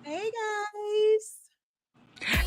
Hey guys.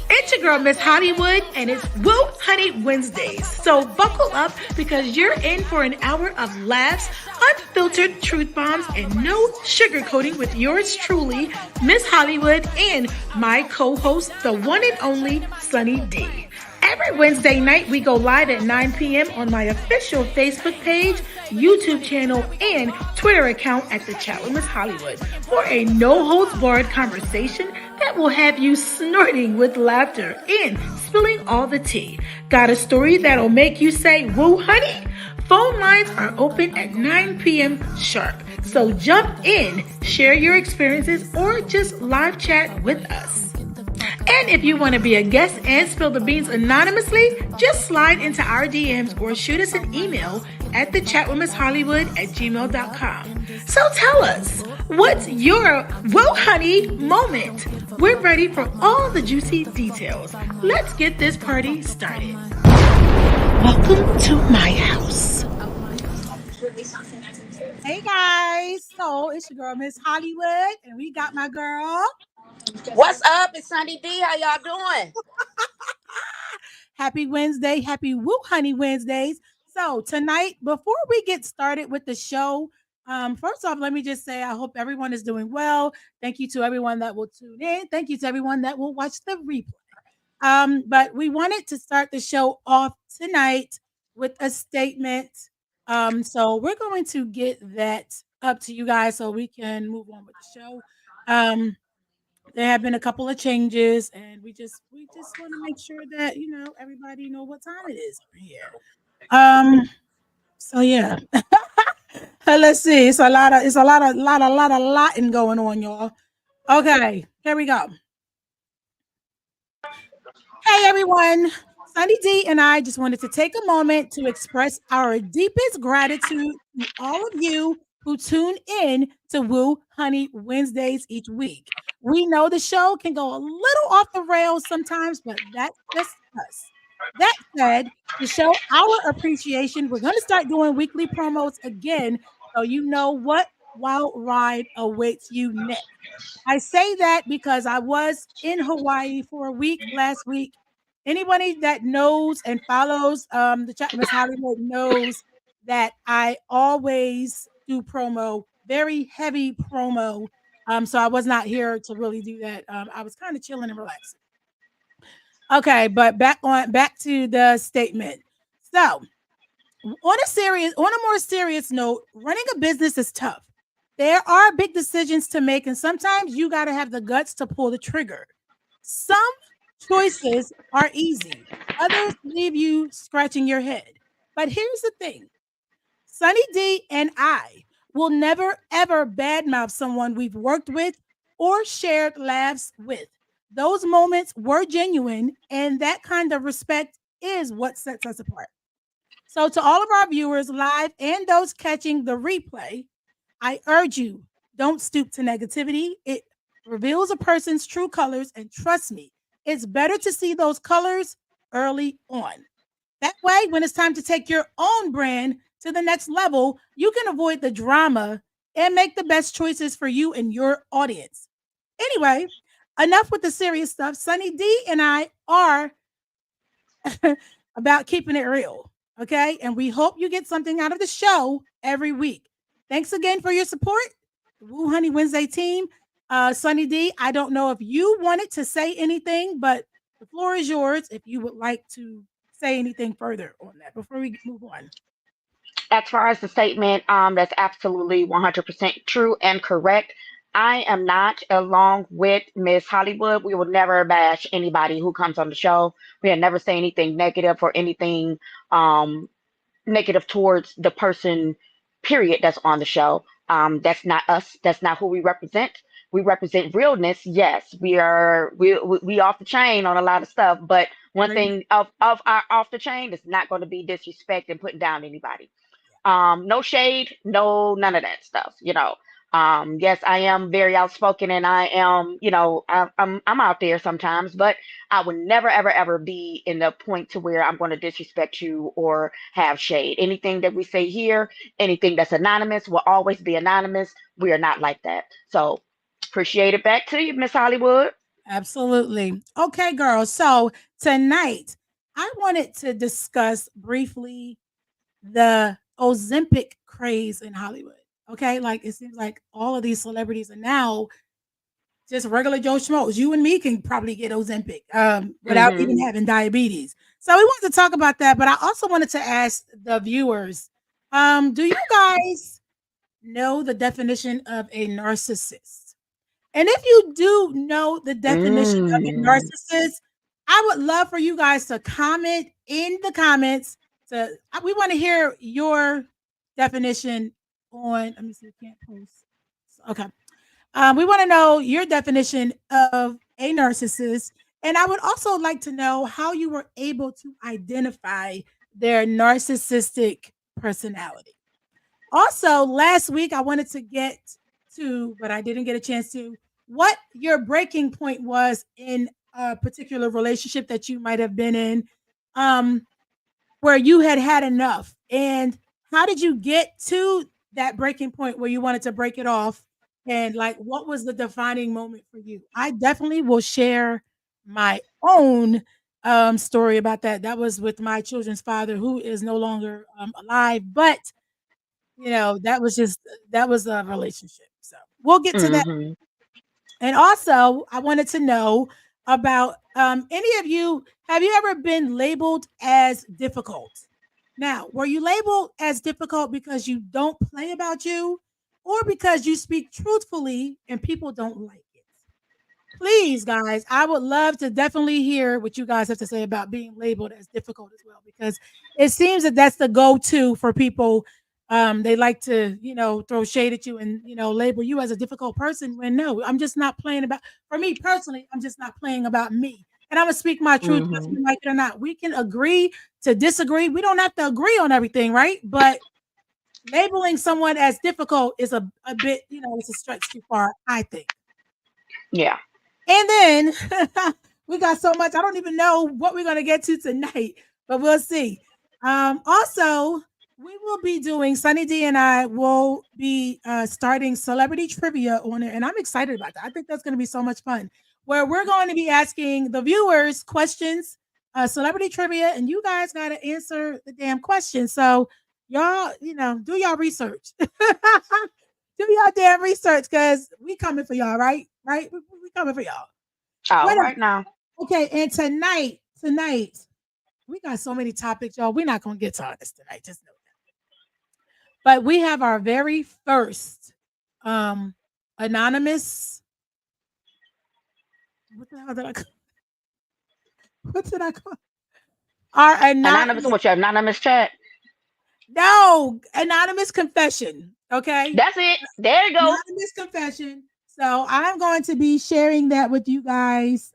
It's your girl, Miss Hollywood, and it's Wheww Hunnii Wednesdays. So buckle up because you're in for an hour of laughs, unfiltered truth bombs, and no sugarcoating with yours truly, Miss Hollywood, and my co-host, the one and only SunniD. Every Wednesday night, we go live at 9 p.m. on my official Facebook page, YouTube channel, and Twitter account at The Chat with Miss Hollywood for a no-holds-barred conversation that will have you snorting with laughter and spilling all the tea. Got a story that'll make you say, "Whoo, honey"? Phone lines are open at 9 p.m. sharp. So jump in, share your experiences, or just live chat with us. And if you want to be a guest and spill the beans anonymously, just slide into our DMs or shoot us an email at thechatwithmisshollywood@gmail.com. So tell us, what's your "Whoa, honey" moment? We're ready for all the juicy details. Let's get this party started. Welcome to my house. Hey guys. So it's your girl, Miss Hollywood, and we got my girl. What's up? It's SunniD. How y'all doing? Happy Wednesday. Happy Wheww Hunnii Wednesdays. So tonight, before we get started with the show, first off, let me just say I hope everyone is doing well. Thank you to everyone that will tune in. Thank you to everyone that will watch the replay. But we wanted to start the show off tonight with a statement. So we're going to get that up to you guys so we can move on with the show. There have been a couple of changes, and we just want to make sure that everybody know what time it is over here. So yeah. Let's see. It's a lot of going on, y'all. Okay, here we go. Hey everyone, SunniD and I just wanted to take a moment to express our deepest gratitude to all of you who tune in to Wheww Hunnii Wednesdays each week. We know the show can go a little off the rails sometimes, but that's just us. That said, to show our appreciation, we're going to start doing weekly promos again, so you know what wild ride awaits you next. I say that because I was in Hawaii for a week last week. Anybody that knows and follows the Chat Miss Hollywood knows that I always do promo, very heavy promo. So I was not here to really do that. I was kind of chilling and relaxing. Okay, but back to the statement. So, on a more serious note, running a business is tough. There are big decisions to make, and sometimes you got to have the guts to pull the trigger. Some choices are easy. Others leave you scratching your head. But here's the thing. SunniD and I will never, ever badmouth someone we've worked with or shared laughs with. Those moments were genuine, and that kind of respect is what sets us apart. So to all of our viewers live and those catching the replay, I urge you, don't stoop to negativity. It reveals a person's true colors, and trust me, it's better to see those colors early on. That way, when it's time to take your own brand to the next level, you can avoid the drama and make the best choices for you and your audience. Anyway, enough with the serious stuff. SunniD and I are about keeping it real, okay? And we hope you get something out of the show every week. Thanks again for your support, the Wheww Hunnii Wednesday team. SunniD, I don't know if you wanted to say anything, but the floor is yours if you would like to say anything further on that before we move on. As far as the statement, that's absolutely 100% true and correct. I am not, along with Miss Hollywood. We will never bash anybody who comes on the show. We'll never say anything negative or anything negative towards the person, period, that's on the show. That's not us. That's not who we represent. We represent realness. Yes, we off the chain on a lot of stuff, but one thing of our off the chain is not going to be disrespect and putting down anybody. No shade, no none of that stuff. Yes, I am very outspoken, and I am, I'm out there sometimes, but I would never, ever, ever be in the point to where I'm going to disrespect you or have shade. Anything that we say here, anything that's anonymous will always be anonymous. We are not like that. So Appreciate it. Back to you, Miss Hollywood. Absolutely. Okay, girls. So tonight, I wanted to discuss briefly the Ozempic craze in Hollywood. Okay, like it seems like all of these celebrities are now just regular Joe Schmoes. You and me can probably get Ozempic without even Mm-hmm. having diabetes. So we wanted to talk about that, but I also wanted to ask the viewers, do you guys know the definition of a narcissist? And if you do know the definition of a Mm. narcissist, I would love for you guys to comment in the comments. We want to hear your definition on. Let me see. Can't post. Okay. We want to know your definition of a narcissist, and I would also like to know how you were able to identify their narcissistic personality. Also, last week I wanted to get to, but I didn't get a chance to, what your breaking point was in a particular relationship that you might have been in, um, where you had had enough, and how did you get to that breaking point where you wanted to break it off, and like what was the defining moment for you? I definitely will share my own story about that. That was with my children's father, who is no longer alive, but that was a relationship. So we'll get to that. Mm-hmm. And also, I wanted to know about any of you, have you ever been labeled as difficult? Now, were you labeled as difficult because you don't play about you, or because you speak truthfully and people don't like it? Please, guys, I would love to definitely hear what you guys have to say about being labeled as difficult as well, because it seems that that's the go-to for people. They like to, throw shade at you and, label you as a difficult person when no, I'm just not playing about, for me personally, I'm just not playing about me. And I'm going to speak my truth, whether Mm-hmm. you like it or not. We can agree to disagree. We don't have to agree on everything, right? But labeling someone as difficult is a bit, it's a stretch too far, I think. Yeah. And then we got so much. I don't even know what we're going to get to tonight, but we'll see. Also, we will be doing, Sunny D and I will be starting celebrity trivia on it. And I'm excited about that. I think that's going to be so much fun, where we're going to be asking the viewers questions, celebrity trivia, and you guys got to answer the damn question. So, y'all, do y'all research. Do y'all damn research, because we coming for y'all, right? Right? We coming for y'all. All What right else? now. Okay, and tonight, we got so many topics, y'all. We're not gonna get to all this tonight, just know that. But we have our very first anonymous. What the hell did I call? What did I call? Our Anonymous, anonymous. what's your anonymous chat? No, anonymous confession. Okay, That's it. There you go. anonymous confession. So I'm going to be sharing that with you guys.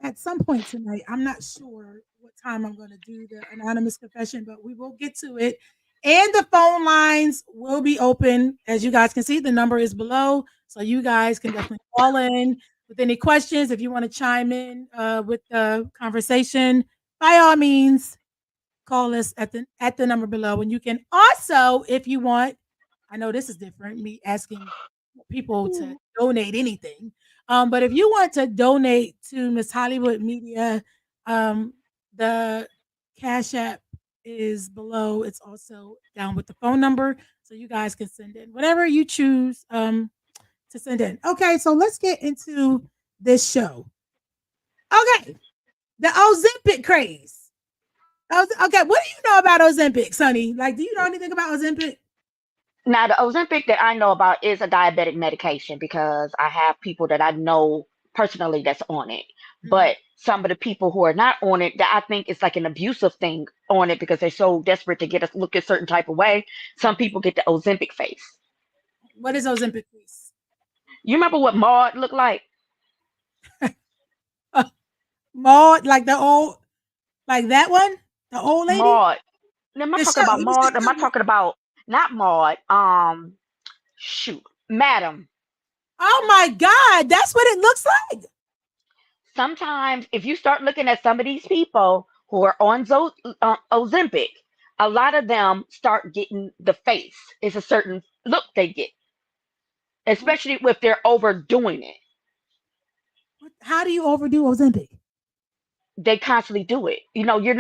At some point tonight. I'm not sure what time I'm going to do the anonymous confession, but we will get to it. And the phone lines will be open. As you guys can see, the number is below. So you guys can definitely call in with any questions. If you want to chime in with the conversation, by all means, call us at the number below. And you can also, if you want, I know this is different, me asking people to donate anything. But if you want to donate to Miss Hollywood Media, the Cash App is below. It's also down with the phone number. So you guys can send in whatever you choose to send in. Okay, so let's get into this show. Okay, the Ozempic craze. Okay, what do you know about Ozempic, Sonny? Like, do you know anything about Ozempic? Now, the Ozempic that I know about is a diabetic medication because I have people that I know personally that's on it. Mhm. But some of the people who are not on it, that I think it's like an abusive thing on it because they're so desperate to get us look a certain type of way. Some people get the Ozempic face. What is Ozempic, please? You remember what Maud looked like? Maud, like the old, like that one, the old lady. Maud. Am I The talking show. about It was the Maud? Am I show. talking about not Maud? Shoot, Madam. Oh my God, that's what it looks like. Sometimes if you start looking at some of these people who are on Ozempic, a lot of them start getting the face. It's a certain look they get. especially if they're overdoing it. How do you overdo Ozempic? They constantly do it. You're only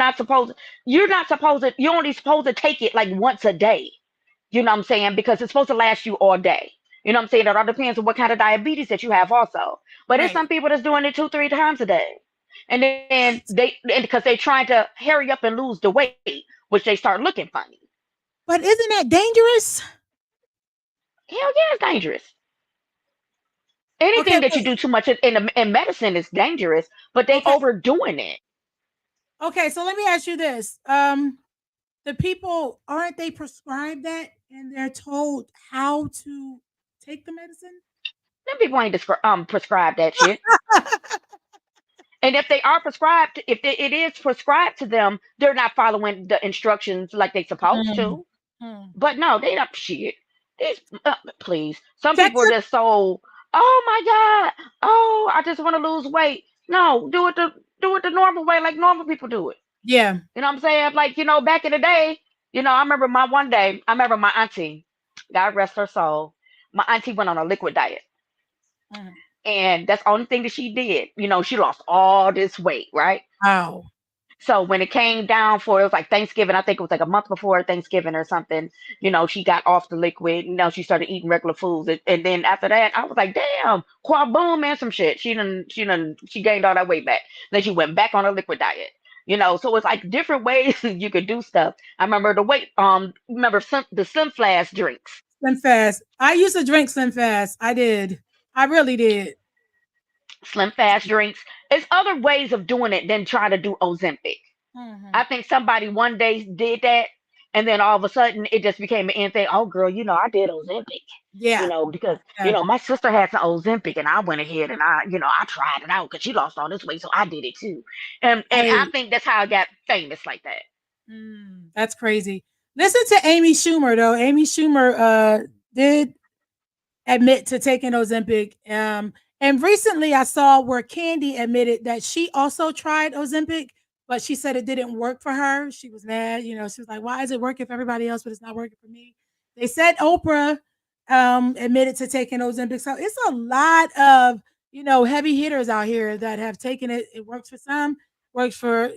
supposed to take it like once a day. You know what I'm saying? Because it's supposed to last you all day. You know what I'm saying? It all depends on what kind of diabetes that you have also. But there's some Right. people that's doing it 2, 3 times a day. And then and because they trying to hurry up and lose the weight, which they start looking funny. But isn't that dangerous? Hell yeah, it's dangerous. Anything Okay, that you wait. do too much in medicine is dangerous, but they Okay. overdoing it. Okay, so let me ask you this. The people, aren't they prescribed that and they're told how to take the medicine? Them people ain't prescribed that shit. And if they are prescribed, it is prescribed to them, they're not following the instructions like they supposed Mm, to. mm. But no, they don't shit. These, please. Some Check people are the just so, oh my God, oh, I just want to lose weight. No, do it the normal way, like normal people do it. Yeah. You know what I'm saying? Like, back in the day, I remember I remember my auntie, God rest her soul. My auntie went on a liquid diet. Mm. And that's the only thing that she did. She lost all this weight, right? Wow. So when it came down for it was like Thanksgiving, I think it was like a month before Thanksgiving or something, she got off the liquid, she started eating regular foods. And then after that, I was like, damn, boom and some shit. She gained all that weight back. Then she went back on a liquid diet. So it's like different ways you could do stuff. I remember the Slim Flash drinks. Slim Fast. I used to drink Slim Fast. I did. I really did. Slim Fast drinks. It's other ways of doing it than trying to do Ozempic. Hmm. I think somebody one day did that, and then all of a sudden it just became an end thing. Oh, girl, I did Ozempic. Yeah. Because Yeah. my sister had some Ozempic, and I went ahead and I tried it out because she lost all this weight, so I did it too. And I Right. think that's how I got famous like that. That's crazy. Listen to Amy Schumer though. Amy Schumer did admit to taking Ozempic. And recently I saw where Candy admitted that she also tried Ozempic, but she said it didn't work for her. She was mad. She was like, why is it working for everybody else, but it's not working for me? They said Oprah admitted to taking Ozempic. So it's a lot of, heavy hitters out here that have taken it. It works for some,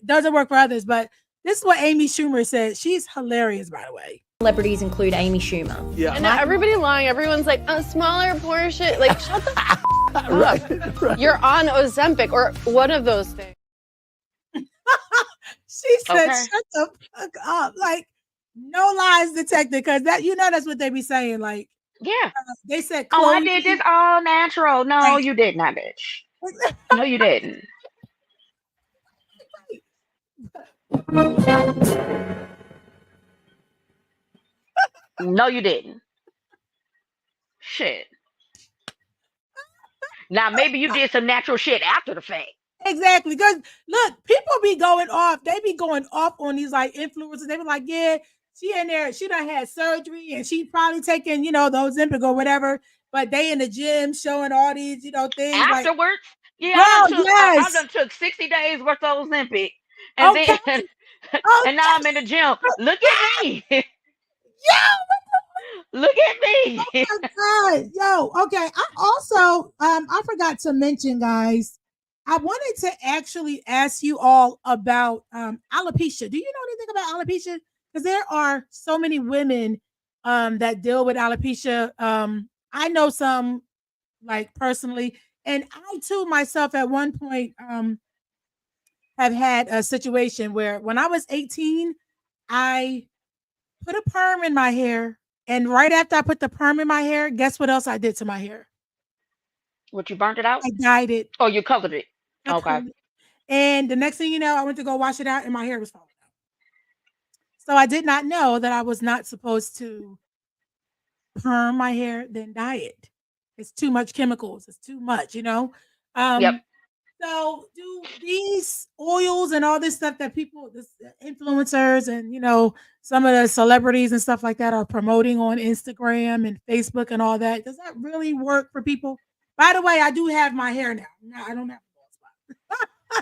doesn't work for others. But this is what Amy Schumer said. She's hilarious, by the way. Celebrities include Amy Schumer. Yeah. And everybody lying. Everyone's like, a smaller portion. Like, shut the f up. Right. You're on Ozempic or one of those things. She said, Okay. shut the fuck up. Like, no lies detected. Because that's what they be saying. Like, Yeah. they said, Oh, I Chloe. did this all natural. No, Right. you did not, bitch. No, you didn't. No, you didn't. Shit. Now maybe you did some natural shit after the fact. Exactly. Because look, people be going off. They be going off on these like influencers. They be like, yeah, she in there, she done had surgery and she probably taking, those Ozempic or whatever. But they in the gym showing all these, things like, Afterwards, yeah, girl, I yes. done took 60 days worth of Ozempic, and Okay. then Oh, and now I'm in the gym. Look at me. yeah. Look at me. Oh my God. Yo, okay. I also I forgot to mention, guys. I wanted to actually ask you all about alopecia. Do you know anything about alopecia? Because there are so many women that deal with alopecia. I know some like personally, and I too myself at one point have had a situation where when I was 18, I put a perm in my hair. And right after I put the perm in my hair, guess what else I did to my hair? What, you burnt it out? I dyed it. Oh, you colored it. I Okay. colored it. And the next thing you know, I went to go wash it out and my hair was falling out. So I did not know that I was not supposed to perm my hair, then dye it. It's too much chemicals. It's too much, Yep. So do these oils and all this stuff that people, this influencers and some of the celebrities and stuff like that are promoting on Instagram and Facebook and all that, does that really work for people? By the way, I do have my hair now. No, I don't have a bald spot.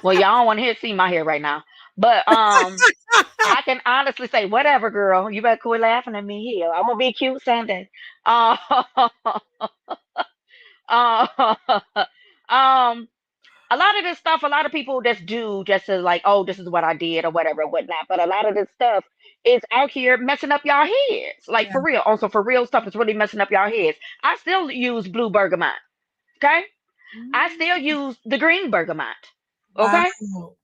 Well, y'all don't want to see my hair right now. But I can honestly say, whatever, girl. You better quit laughing at me here. I'm gonna be cute Sunday. Uh, uh, um, a lot of this stuff, a lot of people just do just to like, oh, this is what I did or whatever and whatnot. But a lot of this stuff is out here messing up y'all heads. Like Yeah. for real. Also for real stuff is really messing up y'all heads. I still use blue bergamot. Okay? I still use the green bergamot. Okay? Wow.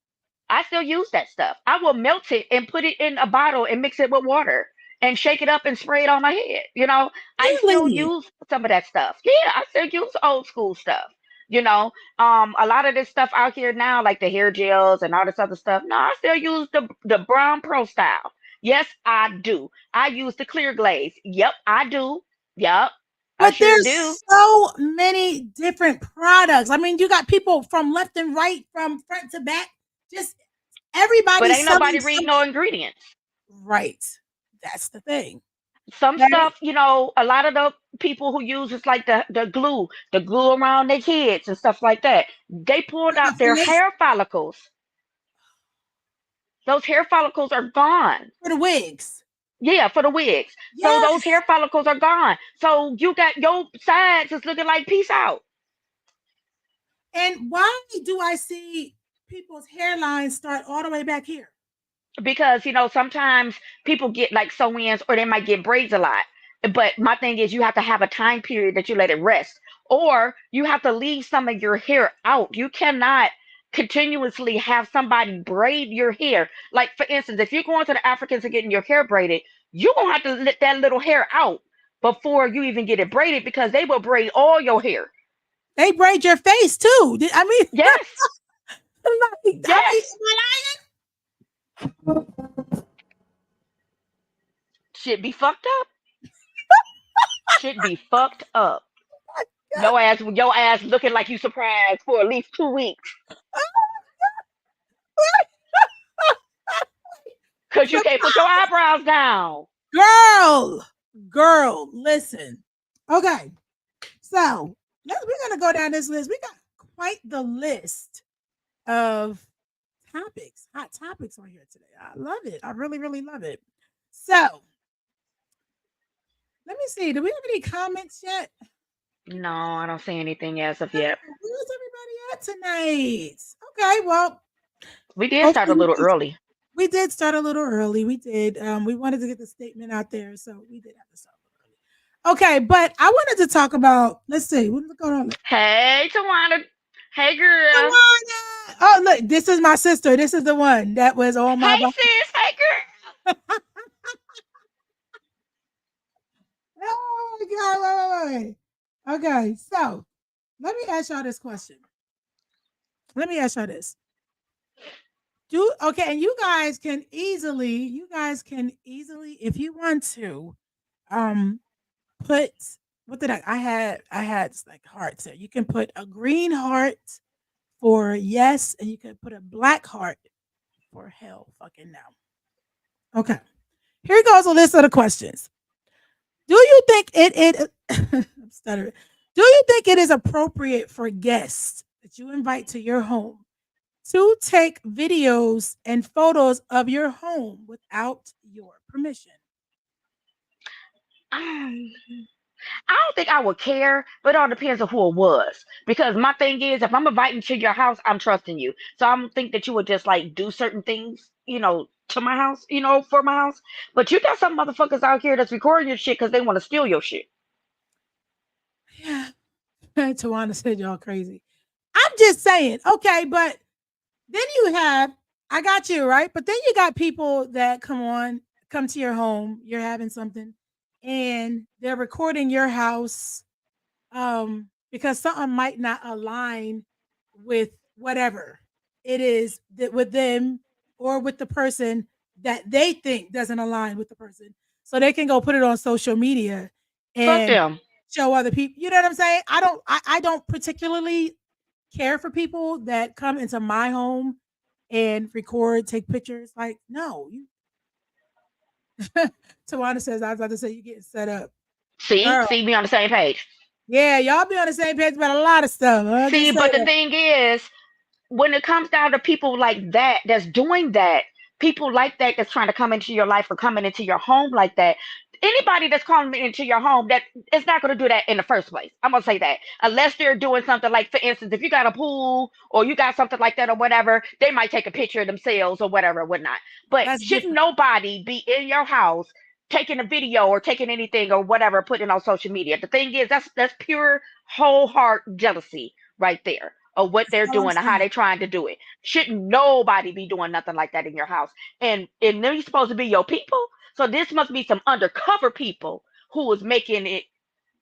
I still use that stuff. I will melt it and put it in a bottle and mix it with water and shake it up and spray it on my head. I still Really? use some of that stuff. Yeah, I still use old school stuff. A lot of this stuff out here now, like the hair gels and all this other stuff. No, I still use the Brown Pro style. Yes, I do. I use the clear glaze. Yep, I do. Yep, I But sure do. there's so many different products. I mean, you got people from left and right, from front to back. Just But everybody's ain't nobody selling read no something. ingredients. Right. That's the thing. Some Okay? stuff, a lot of the people who use it's like the glue around their heads and stuff like that. They pulled Like a out their fizz hair follicles. Those hair follicles are gone. for the wigs. Yeah, for the wigs. So those Yes. hair follicles are gone. So you got your sides is looking like peace out. And why do I see people's hairlines start all the way back here? Because sometimes people get like sew-ins or they might get braids a lot, but my thing is you have to have a time period that you let it rest, or you have to leave some of your hair out. You cannot continuously have somebody braid your hair. Like for instance, if you're going to the Africans and getting your hair braided, you're gonna have to let that little hair out before you even get it braided, because they will braid all your hair. They braid your face too. I mean, Yes, like, yes. am I Shit be fucked up. Shit be fucked up. lying? Your ass looking like you surprised for at least 2 weeks. Cause you can't put your eyebrows down. Girl, listen. Okay, so we're gonna go down this list. We got quite the list of topics, hot topics on here today. I love it. I really, really love it. So let me see. Do we have any comments yet? No, I don't see anything as of yet. Where's everybody at tonight? Okay, well, We did start a hopefully little early. we did start a little early. We did. We wanted to get the statement out there, so we did have to start a little early. Okay, but I wanted to talk about. Let's see what's going on. Hey, Tawana. Hey, girl. Tawana! Oh, look, this is my sister. This is the one that was on my. Hey, sis. Hey, girl. Oh my God! Wait. Okay, so let me ask y'all this question. Let me ask y'all this. And you guys can easily, if you want to, put what did I had like hearts there. You can put a green heart for yes, and you can put a black heart for hell fucking no. Okay. Here goes a list of the questions. Do you think I'm stuttering. Do you think it is appropriate for guests that you invite to your home to take videos and photos of your home without your permission? Um, I don't think I would care, but it all depends on who it was. Because my thing is, if I'm inviting to your house, I'm trusting you. So I don't think that you would just like do certain things, to my house, for my house. But you got some motherfuckers out here that's recording your shit because they want to steal your shit. Yeah. Tawana said y'all crazy. I'm just saying, okay, but then I got you, right? But then you got people that come to your home, you're having something, and they're recording your house because something might not align with whatever it is that with them or with the person that they think doesn't align with the person. So they can go put it on social media Fuck and them. show other people. You know what I'm saying? I don't particularly care for people that come into my home and record, take pictures. Like, no, you Tawana says I was about to say you getting set up. See, Girl. see me on the same page. Yeah, y'all be on the same page about a lot of stuff. See, but the thing is, when it comes down to people like that, that's doing that, people like that that's trying to come into your life or coming into your home like that, anybody that's coming into your home that is not going to do that in the first place. I'm going to say that. Unless they're doing something like, for instance, if you got a pool or you got something like that or whatever, they might take a picture of themselves or whatever or whatnot. But That's shouldn't different. nobody be in your house taking a video or taking anything or whatever, putting it on social media? The thing is, that's pure whole heart jealousy right there of what That's they're all I'm doing and how saying. they're trying to do it. Shouldn't nobody be doing nothing like that in your house? And they're supposed to be your people. So this must be some undercover people who is making it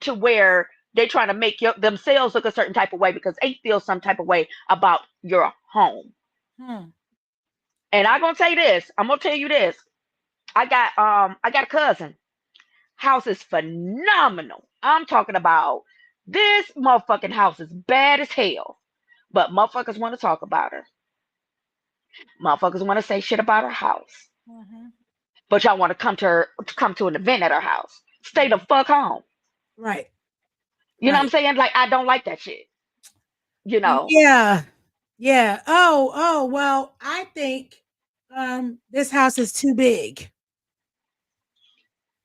to where they're trying to make themselves look a certain type of way because they feel some type of way about your home. Hmm. And I'm gonna say this. I'm gonna tell you this. I got a cousin. House is phenomenal. I'm talking about this motherfucking house is bad as hell. But motherfuckers want to talk about her. Motherfuckers want to say shit about her house. Mhm. But y'all want to come to an event at her house. Stay the fuck home. Right. You know what I'm Right. saying? Like I don't like that shit. You know, Yeah. Yeah. Oh, well, I think this house is too big.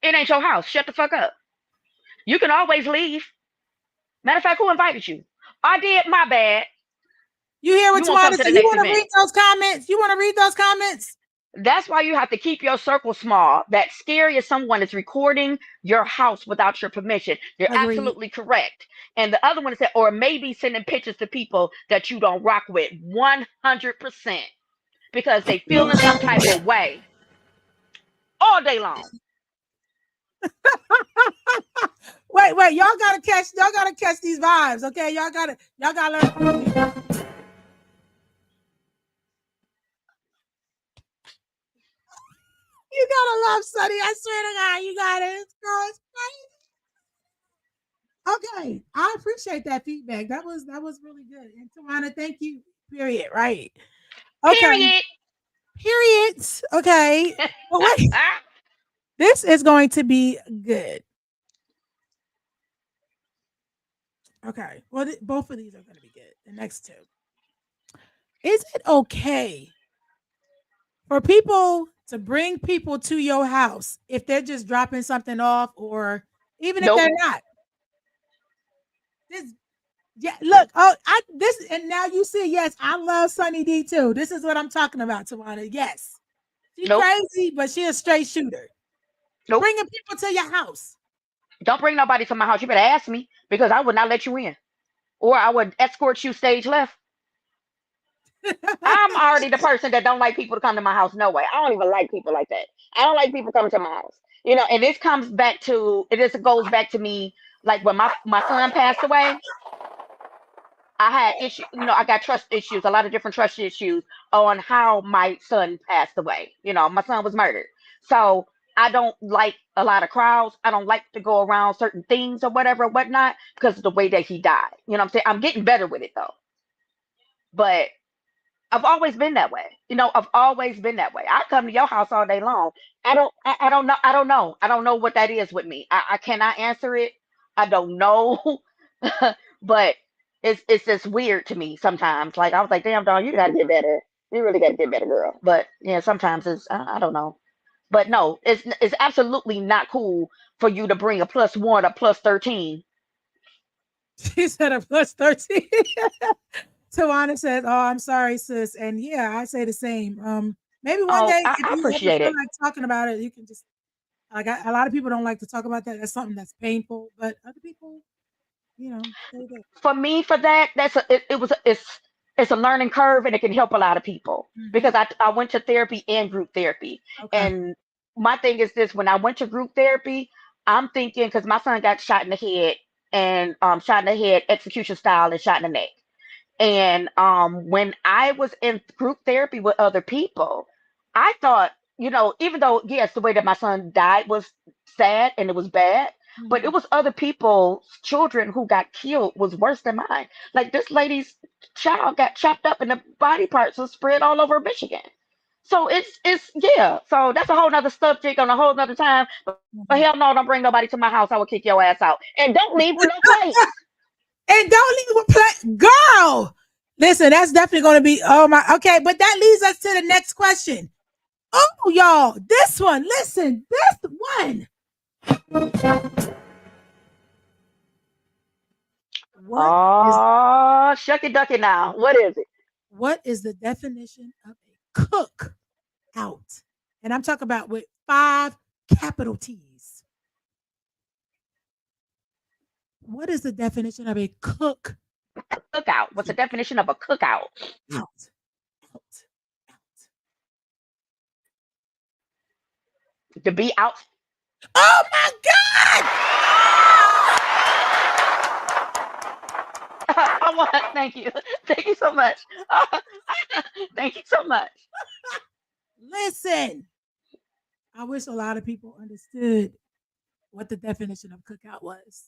it ain't your house. Shut the fuck up. You can always leave. Matter of fact, who invited you? I did. My bad. You hear what You won't come Tawana to said? the You next want to event. read those comments? You want to read those comments? That's why you have to keep your circle small. That's scary if someone is recording your house without your permission. You're Agreed. absolutely correct. And the other one said, or maybe sending pictures to people that you don't rock with 100% because they feel in some type of way all day long. Wait, y'all gotta catch these vibes, okay? Y'all gotta learn. You gotta love Sunny. I swear to God, you got it. This girl is crazy. Okay, I appreciate that feedback. That was really good. And Tawana, thank you. Period. Right. Okay. Period. Period. Okay. But wait, this is going to be good. Okay. Well, both of these are going to be good. The next two. Is it okay for people to bring people to your house if they're just dropping something off or even if Nope. they're not? This, yeah, look, this and now you see, yes, I love Sunny D too. This is what I'm talking about, Tawana. Yes. She Nope. crazy, but she a straight shooter. Nope. Bringing people to your house. Don't bring nobody to my house. You better ask me because I would not let you in. Or I would escort you stage left. I'm already the person that don't like people to come to my house. No way. I don't even like people like that. I don't like people coming to my house. You know, and this comes back to it goes back to me like when my son passed away. I had issues, I got trust issues, a lot of different trust issues on how my son passed away. My son was murdered. So I don't like a lot of crowds. I don't like to go around certain things or whatever, whatnot, because of the way that he died. You know what I'm saying? I'm getting better with it though. But I've always been that way. I've always been that way. I come to your house all day long. I don't know. I don't know. I don't know what that is with me. I cannot answer it. I don't know. But it's just weird to me sometimes. Like I was like, damn dog, you gotta get better. You really gotta get better, girl. But yeah, sometimes I don't know. But no, it's absolutely not cool for you to bring a +1 or +13. She said a plus 13. Tawana says, "Oh, I'm sorry, sis." And yeah, I say the same. Maybe one Oh, day I, if I you ever appreciate feel it. like talking about it, you can just a lot of people don't like to talk about that. That's something that's painful, but other people, they do. For me, for that, it's a learning curve and it can help a lot of people Mhm. because I went to therapy and group therapy. Okay. And my thing is this: when I went to group therapy, I'm thinking because my son got shot in the head and shot in the head execution style and shot in the neck. And when I was in group therapy with other people, I thought, even though, yes, the way that my son died was sad and it was bad, but it Mhm. was other people's children who got killed was worse than mine. Like this lady's child got chopped up and the body parts was spread all over Michigan. So it's yeah. So that's a whole nother subject on a whole nother time. But Mhm. hell no, don't bring nobody to my house. I will kick your ass out. And don't leave with no plates. And don't leave with play, girl. Listen, that's definitely going to be, oh my, okay, but that leads us to the next question. Oh, y'all, this one, listen, this one. Oh, shucky ducky now. What is it? What is the definition of a cook out? And I'm talking about with 5 capital T's. What is the definition of a cook Cookout. What's the definition of a cookout? out? Out. To be out. Oh my God! I want. Thank you. Thank you so much. Thank you so much. Listen, I wish a lot of people understood what the definition of cookout was.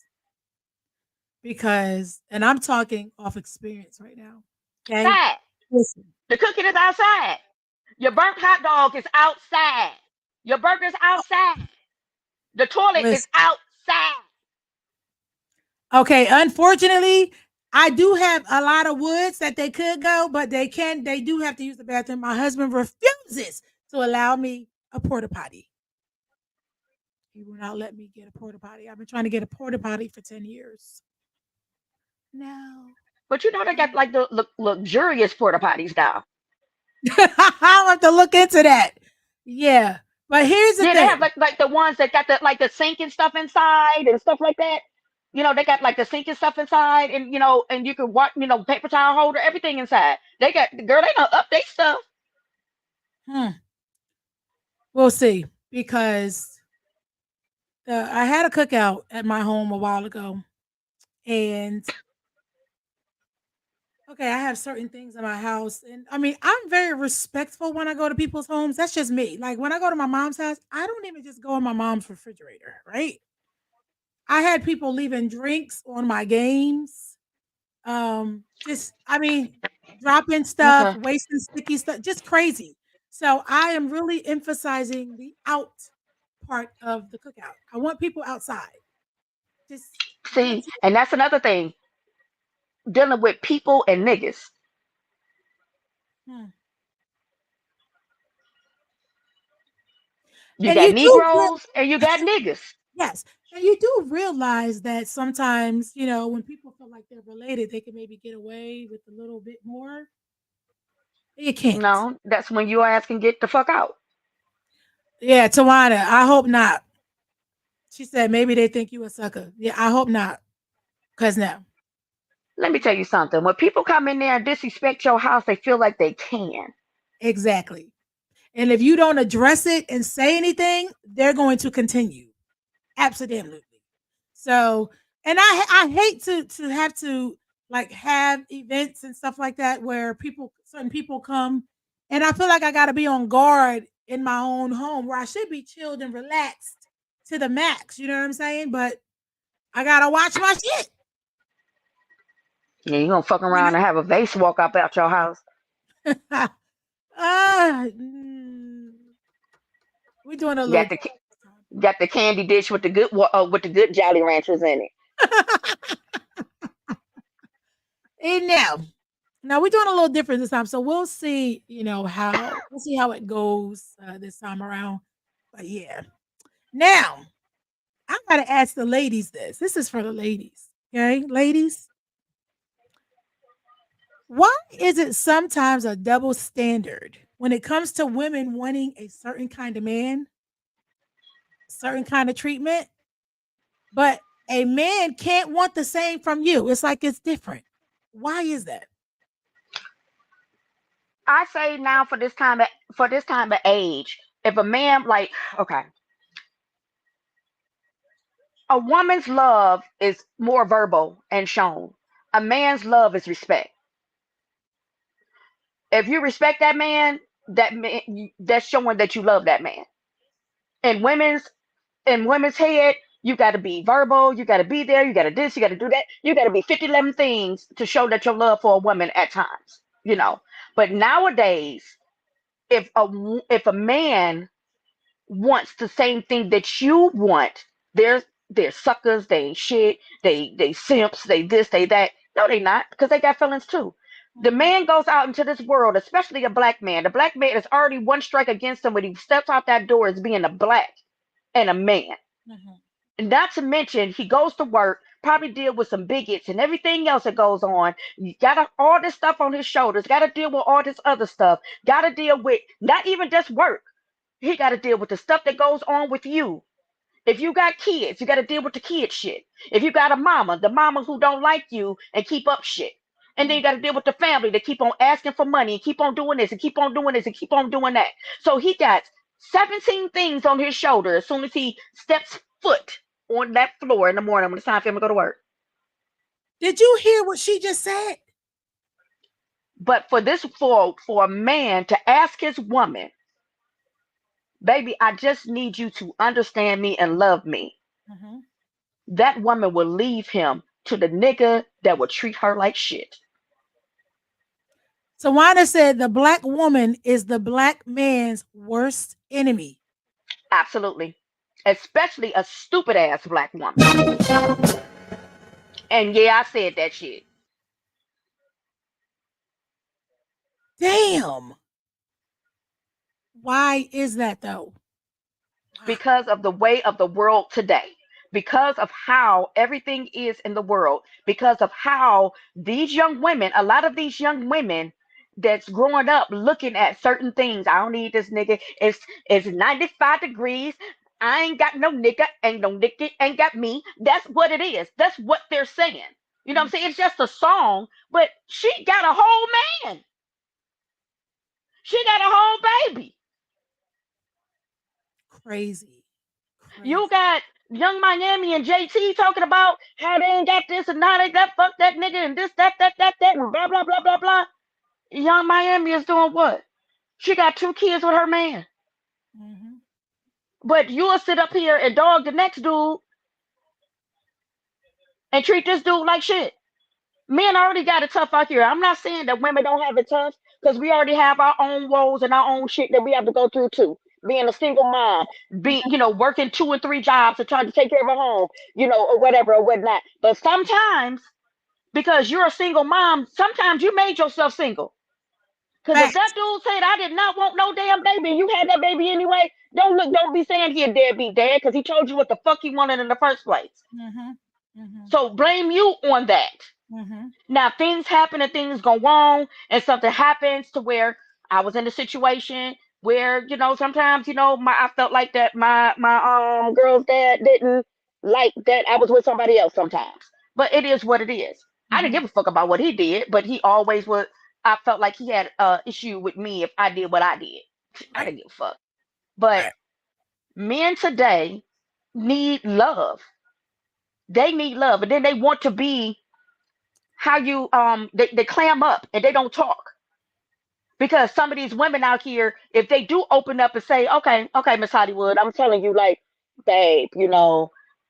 Because, and I'm talking off experience right now. Okay. Outside. Listen. The cooking is outside. Your burnt hot dog is outside. Your burger's outside. The toilet is outside. Okay, unfortunately, I do have a lot of woods that they could go, but they do have to use the bathroom. My husband refuses to allow me a porta potty. He will not let me get a porta potty. I've been trying to get a porta potty for 10 years. No. But you know they got like the luxurious porta potties now. I'll have to look into that. Yeah. But here's the thing. They have like the ones that got the sink and stuff inside and stuff like that. You know, they got like the sink and stuff inside, and and you can watch, paper towel holder, everything inside. They got they gonna update stuff. We'll see, because I had a cookout at my home a while ago, and okay, I have certain things in my house, and I mean, I'm very respectful when I go to people's homes. That's just me. Like when I go to my mom's house, I don't even just go in my mom's refrigerator, right? I had people leaving drinks on my games. Dropping stuff, wasting sticky stuff, just crazy. So I am really emphasizing the out part of the cookout. I want people outside. Just see, and that's another thing. Dealing with people and niggas. You got Negroes and you got niggas. Yes. And you do realize that sometimes, when people feel like they're related, they can maybe get away with a little bit more. You can't. No, that's when your ass can get the fuck out. Yeah, Tawana, I hope not. She said maybe they think you a sucker. Yeah, I hope not. Because now. Let me tell you something. When people come in there and disrespect your house, they feel like they can. Exactly. And if you don't address it and say anything, they're going to continue. Absolutely. So, and I hate to have to have events and stuff like that where certain people come, and I feel like I got to be on guard in my own home where I should be chilled and relaxed to the max. You know what I'm saying? But I got to watch my shit. Yeah, you're going to fuck around and have a vase walk up out your house. We're doing a little. Got the candy dish with the good Jolly Ranchers in it. And now we're doing a little different this time, so we'll see. How it goes this time around. But yeah, now I gotta ask the ladies this. This is for the ladies, okay, ladies. Why is it sometimes a double standard when it comes to women wanting a certain kind of man? Certain kind of treatment, but a man can't want the same from you. It's like it's different. Why is that? I say now for this time of age, if a man a woman's love is more verbal and shown. A man's love is respect. If you respect that man, that's showing that you love that man. In women's head, you got to be verbal, you got to be there, you got to this, you got to do that, you got to be 50-11 things to show that your love for a woman at times, But nowadays, if a man wants the same thing that you want, they're suckers, they ain't shit, they simps, they this, they that. No, they not, because they got feelings too. The man goes out into this world, especially a black man. The black man is already one strike against him when he steps out that door as being a black and a man. Mhm. And not to mention, he goes to work, probably deal with some bigots and everything else that goes on. You got all this stuff on his shoulders, got to deal with all this other stuff, got to deal with not even just work. He got to deal with the stuff that goes on with you. If you got kids, you got to deal with the kid shit. If you got a mama, the mama who don't like you and keep up shit. And then you got to deal with the family that keep on asking for money and keep on doing this and keep on doing this and keep on doing that. So he got 17 things on his shoulder as soon as he steps foot on that floor in the morning when it's time for him to go to work. Did you hear what she just said? But for a man to ask his woman, baby, I just need you to understand me and love me. Mhm. That woman will leave him to the nigga that will treat her like shit. Tawana said the black woman is the black man's worst enemy. Absolutely. Especially a stupid ass black woman. And yeah, I said that shit. Damn. Why is that though? Because of the way of the world today. Because of how everything is in the world. Because of how these young women, a lot of these young women that's growing up looking at certain things. I don't need this nigga. It's 95 degrees. I ain't got no nigga. Ain't no nigga. Ain't got me. That's what it is. That's what they're saying. You know what I'm saying? It's just a song, but she got a whole man. She got a whole baby. Crazy. You got Young Miami and JT talking about how they ain't got this and how they got fuck that nigga and this, that, and blah, blah, blah, blah, blah. Young Miami is doing what? She got 2 kids with her man. Mhm. But you'll sit up here and dog the next dude and treat this dude like shit. Men already got it tough out here. I'm not saying that women don't have it tough because we already have our own woes and our own shit that we have to go through too. Being a single mom, working 2 or 3 jobs and trying to take care of a home, or whatever or whatnot. But sometimes, because you're a single mom, sometimes you made yourself single. Because if that dude said, I did not want no damn baby, and you had that baby anyway, don't be saying he a deadbeat dad because he told you what the fuck he wanted in the first place. Mhm. Mhm. So blame you on that. Mhm. Now things happen and things go wrong and something happens to where I was in a situation where, sometimes, I felt like that my girl's dad didn't like that I was with somebody else sometimes. But it is what it is. I didn't give a fuck about what he did, but he always would. I felt like he had an issue with me if I did what I did. I didn't give a fuck. But men today need love. They need love, and then they want to be how you they clam up and they don't talk. Because some of these women out here, if they do open up and say, okay, Miss Hollywood, I'm telling you, like, babe,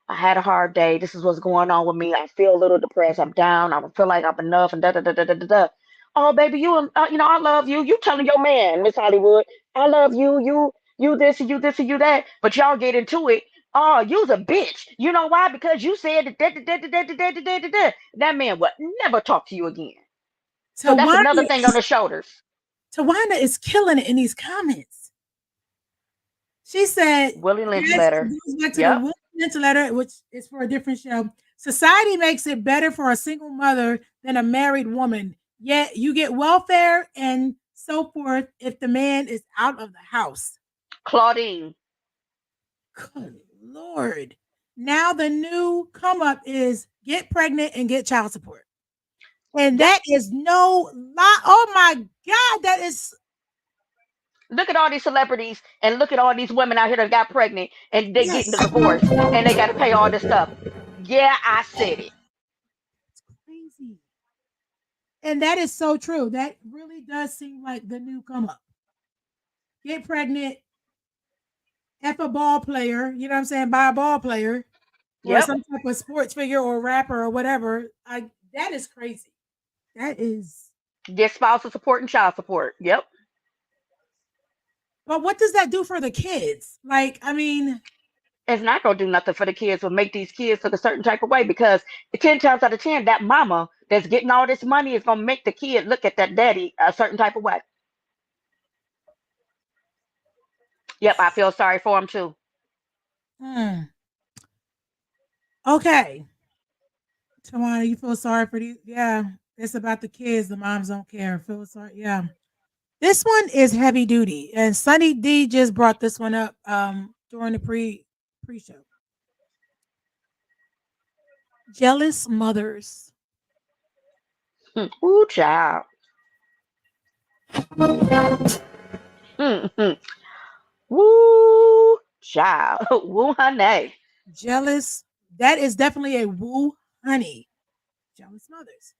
I had a hard day. This is what's going on with me. I feel a little depressed. I'm down. I don't feel like I'm enough. And da da da da da da. Da. Oh, baby, I love you. You telling your man, Miss Hollywood, I love you. You this and you this and you that. But y'all get into it. Oh, you's a bitch. You know why? Because you said that man would never talk to you again. So that's Tawana, another thing on the shoulders. Tawana is killing it in these comments. She said, Willie Lynch yes, letter. it goes back to Yep. the Willie Lynch letter, which is for a different show. Society makes it better for a single mother than a married woman. Yet you get welfare and so forth if the man is out of the house. Claudine. Good Lord. Now the new come up is get pregnant and get child support. And that is no lie. Oh my God, that is. Look at all these celebrities and look at all these women out here that got pregnant and they Yes. getting the divorce and they got to pay all this stuff. Yeah, I said it. It's crazy. And that is so true. That really does seem like the new come up. Get pregnant, F a ball player, you know what I'm saying? Buy a ball player or Yep. some type of sports figure or rapper or whatever. That is crazy. That is. Get spousal support and child support. Yep. But what does that do for the kids? Like, I mean, It's not going to do nothing for the kids or make these kids look a certain type of way because 10 times out of 10, that mama that's getting all this money is gonna make the kid look at that daddy a certain type of way. Yep, I feel sorry for him too. Hmm. Okay. Tawana, you feel sorry for these? Yeah. It's about the kids. The moms don't care. Feel sorry. Yeah. This one is heavy duty. And Sunny D just brought this one up during the pre-show. Jealous mothers. Ooh, child. Woo, child. Woo, honey. Jealous. That is definitely a woo honey. Jealous mothers.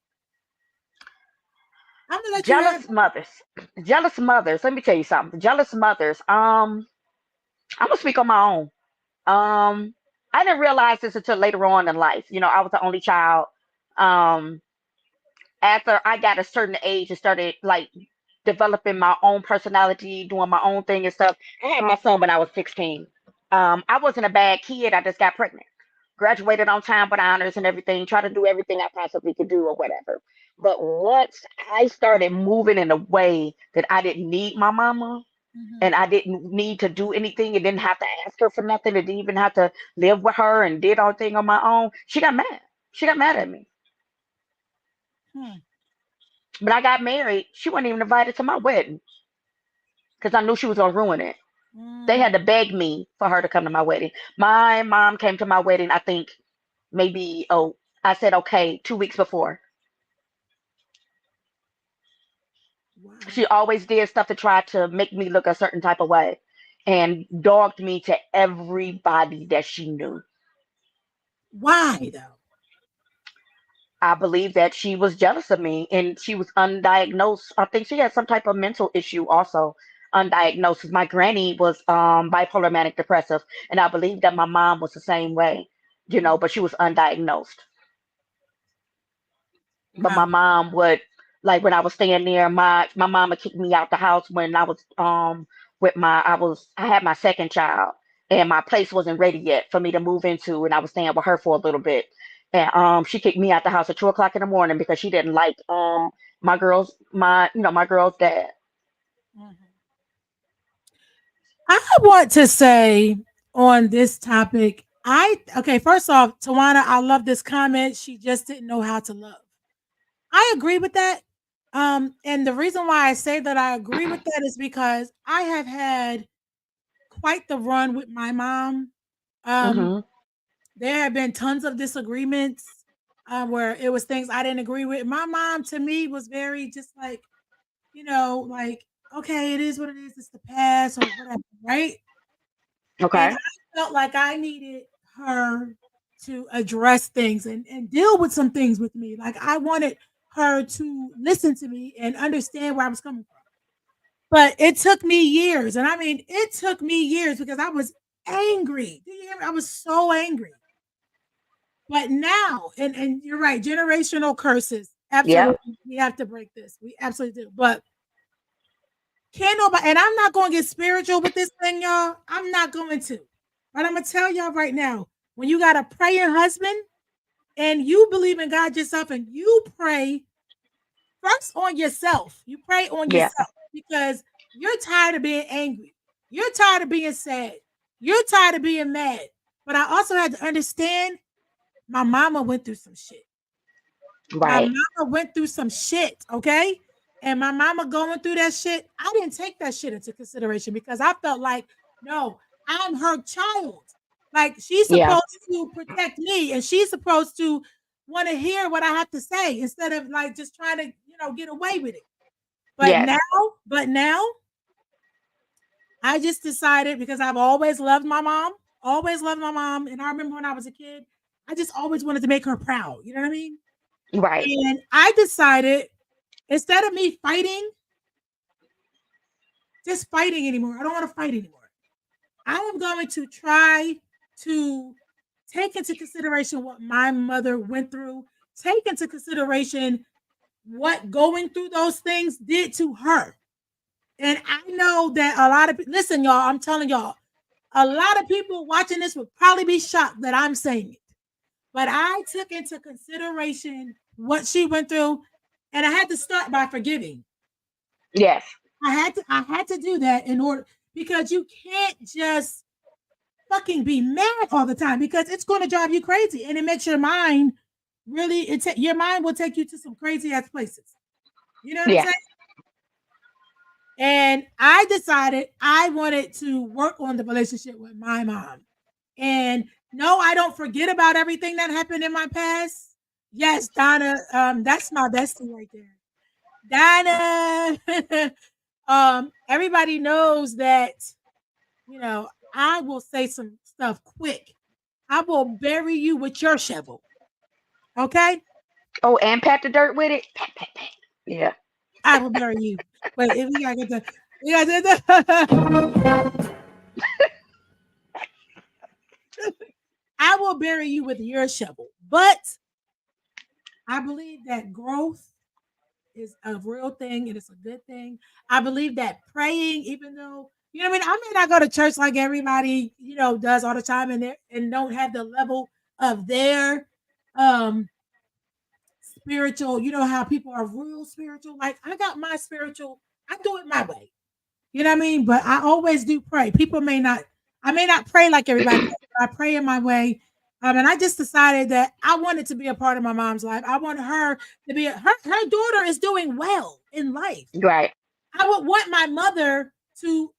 I'm gonna let you have. Jealous mothers. Jealous mothers. Let me tell you something. Jealous mothers. I'm gonna speak on my own. Um, I didn't realize this until later on in life. You know, I was the only child. Um, After I got a certain age and started like developing my own personality, doing my own thing and stuff. I had my son when I was 16. I wasn't a bad kid. I just got pregnant. Graduated on time with honors and everything. Tried to do everything I possibly could do or whatever. But once I started moving in a way that I didn't need my mama Mhm. and I didn't need to do anything and didn't have to ask her for nothing and didn't even have to live with her and did all thing on my own, she got mad. She got mad at me. Hmm. When I got married, she wasn't even invited to my wedding because I knew she was gonna ruin it. They Mm. had to beg me for her to come to my wedding. My mom came to my wedding, I think maybe, oh, I said okay 2 weeks before. Wow. She always did stuff to try to make me look a certain type of way and dogged me to everybody that she knew. Why though? I believe that she was jealous of me and she was undiagnosed. I think she had some type of mental issue also, undiagnosed. My granny was bipolar manic depressive, and I believe that my mom was the same way, you know, but she was undiagnosed. But my Wow. mom would, like when I was staying there, my mama kicked me out the house when I was with my I had my second child and my place wasn't ready yet for me to move into, and I was staying with her for a little bit. And she kicked me out the house at 2 o'clock in the morning because she didn't like my girl's dad. Mhm. I want to say on this topic, okay, first off, Tawana, I love this comment. She just didn't know how to love. I agree with that. And the reason why I say that I agree with that is because I have had quite the run with my mom. Um, Hmm. there have been tons of disagreements where it was things I didn't agree with. My mom to me was very just like, like, okay, it is what it is, it's the past or whatever, right? And Okay. I felt like I needed her to address things and deal with some things with me. Like I wanted her to listen to me and understand where I was coming from. But it took me years. And I mean, it took me years because I was angry. Do you hear me? I was so angry. But now, and you're right, generational curses. Yep. Absolutely. We have to break this. We absolutely do. But can't nobody, and I'm not going to get spiritual with this thing, y'all. I'm not going to. But I'm going to tell y'all right now, when you got a praying husband and you believe in God yourself and you pray first on yourself, you pray on Yeah. yourself because you're tired of being angry. You're tired of being sad. You're tired of being mad. But I also had to understand my mama went through some shit. My Right. mama went through some shit, okay? And my mama going through that shit, I didn't take that shit into consideration because I felt like, no, I'm her child. Like she's Yeah. supposed to protect me and she's supposed to want to hear what I have to say instead of like just trying to, get away with it. But Yes. now, but now I just decided because I've always loved my mom. And I remember when I was a kid, I just always wanted to make her proud. You know what I mean? Right. And I decided instead of me fighting anymore, I don't want to fight anymore. I am going to try to take into consideration what my mother went through, take into consideration what going through those things did to her. And I know that a lot of listen, y'all, I'm telling y'all, a lot of people watching this would probably be shocked that I'm saying it. But I took into consideration what she went through, and I had to start by forgiving. Yes. I had to do that in order, because you can't just fucking be mad all the time, because it's going to drive you crazy, and it makes your mind really, your mind will take you to some crazy ass places. You know what I'm Yeah. saying? And I decided I wanted to work on the relationship with my mom. And no, I don't forget about everything that happened in my past. Yes, Donna, that's my bestie right there. Donna, everybody knows that, I will say some stuff quick. I will bury you with your shovel. Okay? Oh, and pat the dirt with it. Pat, pat, pat. Yeah. I will bury you. Wait, if we gotta get we gotta get the I will bury you with your shovel. But I believe that growth is a real thing and it's a good thing. I believe that praying, even though, what I mean, I may not go to church like everybody, does all the time, and don't have the level of their um spiritual, how people are real spiritual. Like, I got my spiritual, I do it my way. You know what I mean? But I always do pray. I may not pray like everybody else, but I pray in my way. And I just decided that I wanted to be a part of my mom's life. I want her to be, her daughter is doing well in life. Right. I would want my mother to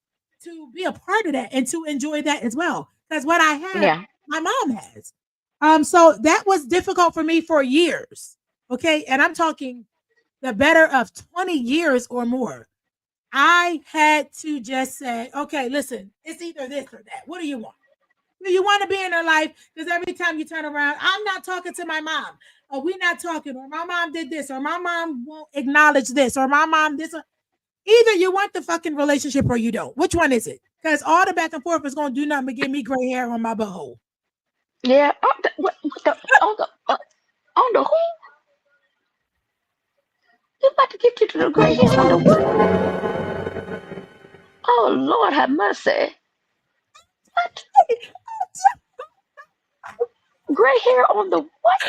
be a part of that and to enjoy that as well. Because what I have, Yeah. my mom has. So that was difficult for me for years. Okay. And I'm talking the better of 20 years or more. I had to just say, okay, listen, it's either this or that. What do you want? Do you want to be in her life? Because every time you turn around, I'm not talking to my mom, or we're not talking, or my mom did this, or my mom won't acknowledge this, or my mom this. Either you want the fucking relationship or you don't. Which one is it? Because all the back and forth is going to do nothing but give me gray hair on my butthole. Yeah. What the, on the who? You about to get you to the gray hair on the what? Oh, Lord have mercy. What? Gray hair on the what?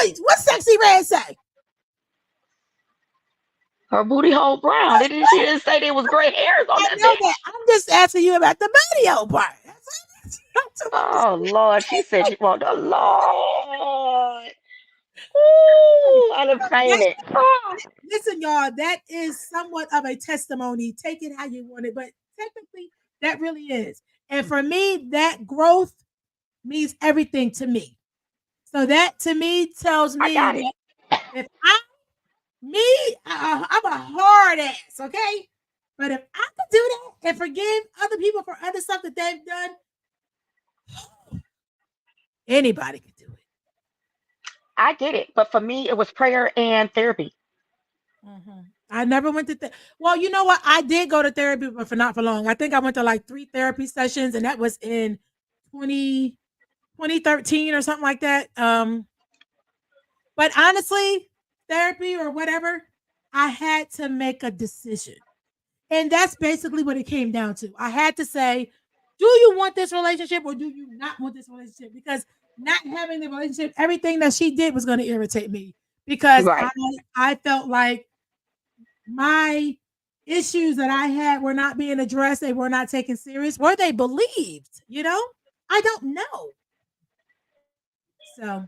Wait, what Sexy Red say? Her booty hole brown. She didn't say there was gray hairs on I that know that. bitch. I'm just asking you about the booty hole part. Oh, Lord. She said she want the Lord. Ooh, I done That, fainted. Oh. listen, y'all, that is somewhat of a testimony. Take it how you want it, but technically, that really is. And for me, that growth means everything to me. So that to me tells I me got it. that if I'm a hard ass, okay? But if I could do that and forgive other people for other stuff that they've done, anybody could do it. I get it. But for me, it was prayer and therapy. Mm-hmm. I never went to well, you know what? I did go to therapy, but for not for long. I think I went to like 3 therapy sessions, and that was in 20 2013 or something like that. But honestly, therapy or whatever, I had to make a decision. And that's basically what it came down to. I had to say, do you want this relationship or do you not want this relationship? Because not having the relationship, everything that she did was going to irritate me, because Right. I felt like my issues that I had were not being addressed. They were not taken serious. Were they believed? I don't know. So,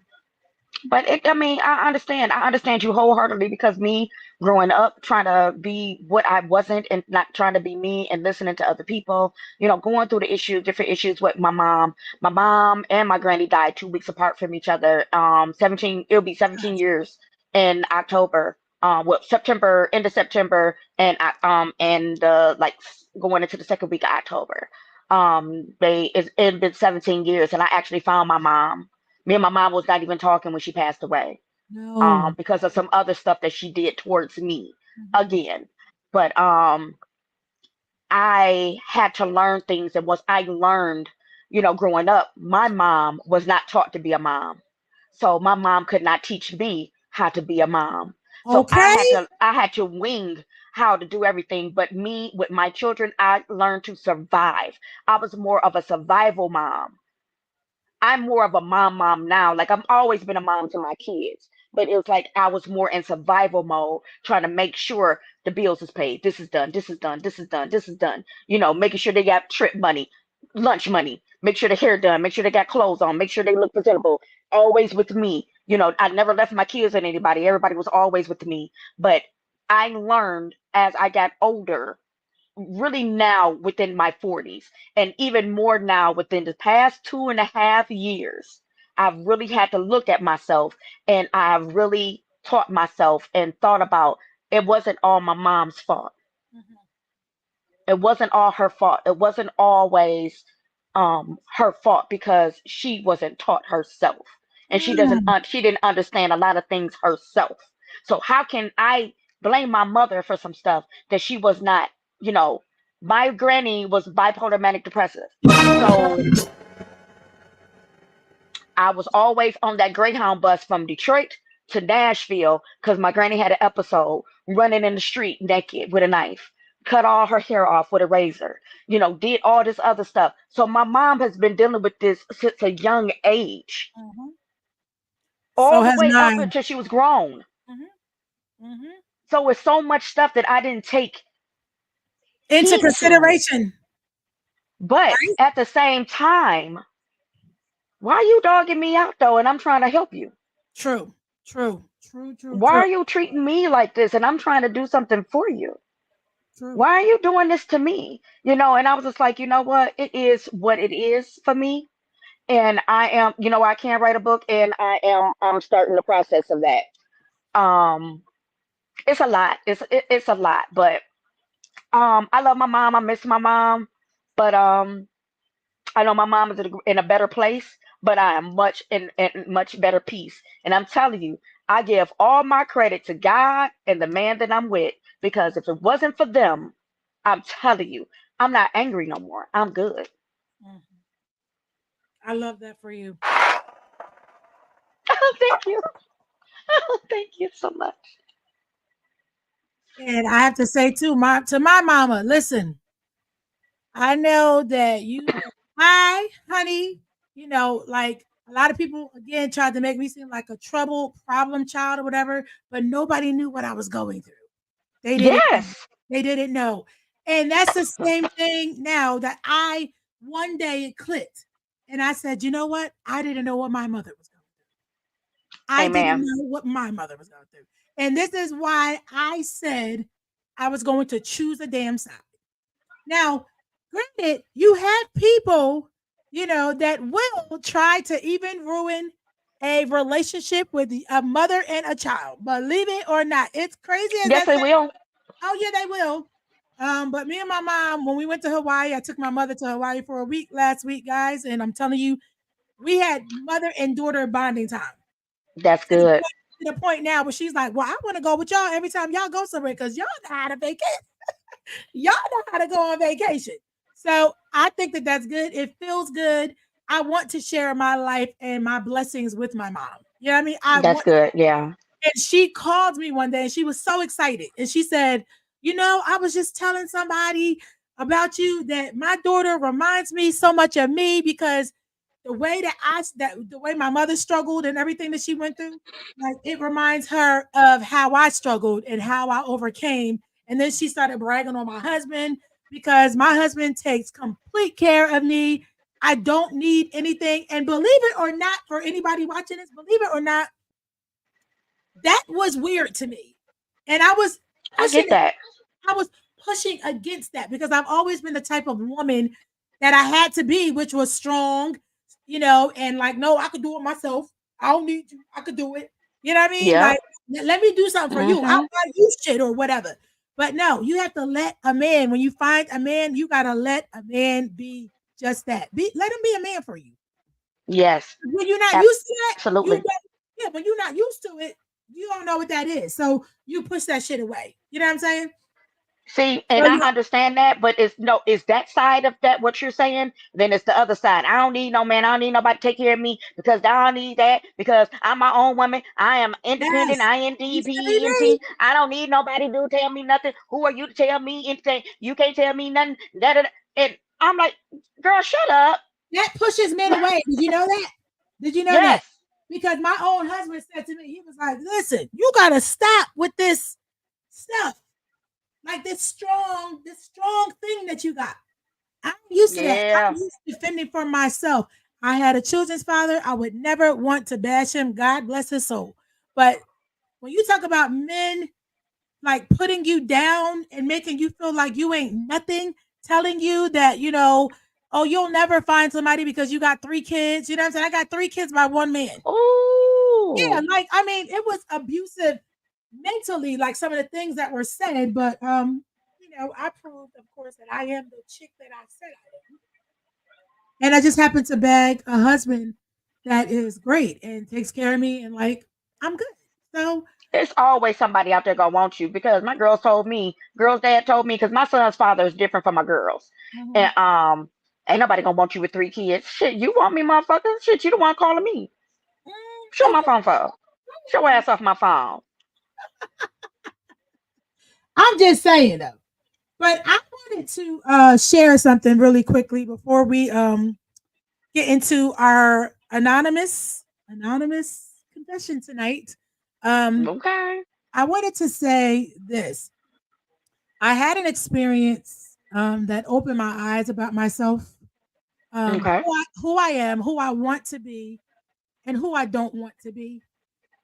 But I mean, I understand. I understand you wholeheartedly because me growing up trying to be what I wasn't and not trying to be me and listening to other people, going through the issues, different issues with my mom. My mom and my granny died 2 weeks apart from each other. 17, it'll be 17 years in October. Well, September, end of September, and like going into the second week of October. It's been 17 years, and I actually found my mom. Me and my mom was not even talking when she passed away, no. because of some other stuff that she did towards me Mhm. again. But I had to learn things, and once I learned, growing up, my mom was not taught to be a mom, so my mom could not teach me how to be a mom. So I had Okay. to wing how to do everything. But me with my children, I learned to survive. I was more of a survival mom. I'm more of a mom now. Like, I've always been a mom to my kids, but it was like I was more in survival mode, trying to make sure the bills is paid. This is done. This is done. This is done. This is done. Making sure they got trip money, lunch money. Make sure the hair done. Make sure they got clothes on. Make sure they look presentable. Always with me. I never left my kids and anybody. Everybody was always with me. But I learned as I got older, really now within my 40s, and even more now within the past 2.5 years, I've really had to look at myself, and I've really taught myself and thought about it wasn't all my mom's fault. Mhm. It wasn't all her fault. It wasn't always her fault because she wasn't taught herself, and Mm. she didn't understand a lot of things herself. So how can I blame my mother for some stuff that she was not, you know, my granny was bipolar manic depressive. So I was always on that Greyhound bus from Detroit to Nashville because my granny had an episode running in the street naked with a knife, cut all her hair off with a razor, did all this other stuff. So my mom has been dealing with this since a young age, Mhm. So all the has way up mine. until she was grown. Mhm. Mhm. So it's so much stuff that I didn't take Into heed to. consideration, But right? at the same time, why are you dogging me out though? And I'm trying to help you. True. True. True. True. Why True. are you treating me like this? And I'm trying to do something for you. True. Why are you doing this to me? And I was just like, you know what it is for me. And I am, I can write a book, and I'm starting the process of that. Um, it's a lot. It's a lot, but I love my mom. I miss my mom, but I know my mom is in a better place, but I am much in much better peace. And I'm telling you, I give all my credit to God and the man that I'm with, because if it wasn't for them, I'm telling you, I'm not angry no more. I'm good. Mhm. I love that for you. Thank you. Thank you so much. And I have to say too, my mama, listen, I know that you were hi, honey. Like a lot of people again tried to make me seem like a trouble problem child or whatever, but nobody knew what I was going through. They didn't know. Yes, They didn't know. And that's the same thing now that I one day it clicked. And I said, you know what? I didn't know what my mother was going through. I didn't amen. know what my mother was going through. And this is why I said I was going to choose a damn side. Now, granted, you have people, that will try to even ruin a relationship with a mother and a child. Believe it or not, it's crazy as Yes, that they sounds. will. Oh yeah, they will. But me and my mom, when we went to Hawaii, I took my mother to Hawaii for a week last week, guys, and I'm telling you, we had mother and daughter bonding time That's to the good. point, now where she's like, "Well, I want to go with y'all every time y'all go somewhere because y'all know how to vacation. Y'all know how to go on vacation." So I think that that's good. It feels good. I want to share my life and my blessings with my mom. You know what I mean? I That's want. good. Yeah. And she called me one day and she was so excited. And she said, I was just telling somebody about you that my daughter reminds me so much of me because the way my mother struggled and everything that she went through, like it reminds her of how I struggled and how I overcame. And then she started bragging on my husband because my husband takes complete care of me. I don't need anything. And believe it or not, for anybody watching this, believe it or not, that was weird to me. And I was I pushing get that. I was pushing against that because I've always been the type of woman that I had to be, which was strong, and like, no, I could do it myself. I don't need you. I could do it. You know what I mean? Yep. Like, let me do something for you. I'll Hmm. buy you shit or whatever. But no, you have to let a man, when you find a man, you gotta let a man be just that. Let him be a man for you. Yes. When you're not used to that, you Absolutely. don't, yeah, when you're not used to it, you don't know what that is. So you push that shit away. You know what I'm saying? See, So and I yeah, understand that, but it's no, is that side of that what you're saying? Then it's the other side. I don't need no man. I don't need nobody to take care of me because I don't need that because I'm my own woman. I am independent. yes. I N D You P silly E N me. T. I don't need nobody to tell me nothing. Who are you to tell me anything? You can't tell me nothing. Da, da, da. And I'm like, girl, shut up. That pushes men away. Did you know that? Did you know that? Yes. Because my own husband said to me, he was like, listen, you got to stop with this stuff. Like this strong thing that you got. I'm used to that. Yeah. I'm used to defending for myself. I had a children's father. I would never want to bash him. God bless his soul. But when you talk about men like putting you down and making you feel like you ain't nothing, telling you that, oh, you'll never find somebody because you got 3 kids. You know what I'm saying? I got 3 kids by one man. Yeah, Ooh. like, I mean, it was abusive mentally, like some of the things that were said, but I proved, of course, that I am the chick that I said I am. And I just happened to bag a husband that is great and takes care of me, and like, I'm good. So It's always somebody out there gonna want you, because my girls dad told me, because my son's father is different from my girls. And ain't nobody gonna want you with 3 kids. Shit, you want me, motherfucker? Shit, you the one calling me. Show my phone for. Show your ass off my phone. I'm just saying though. But I wanted to share something really quickly before we get into our anonymous confession tonight. Okay. I wanted to say this. I had an experience that opened my eyes about myself, Okay. who I am, who I want to be, and who I don't want to be.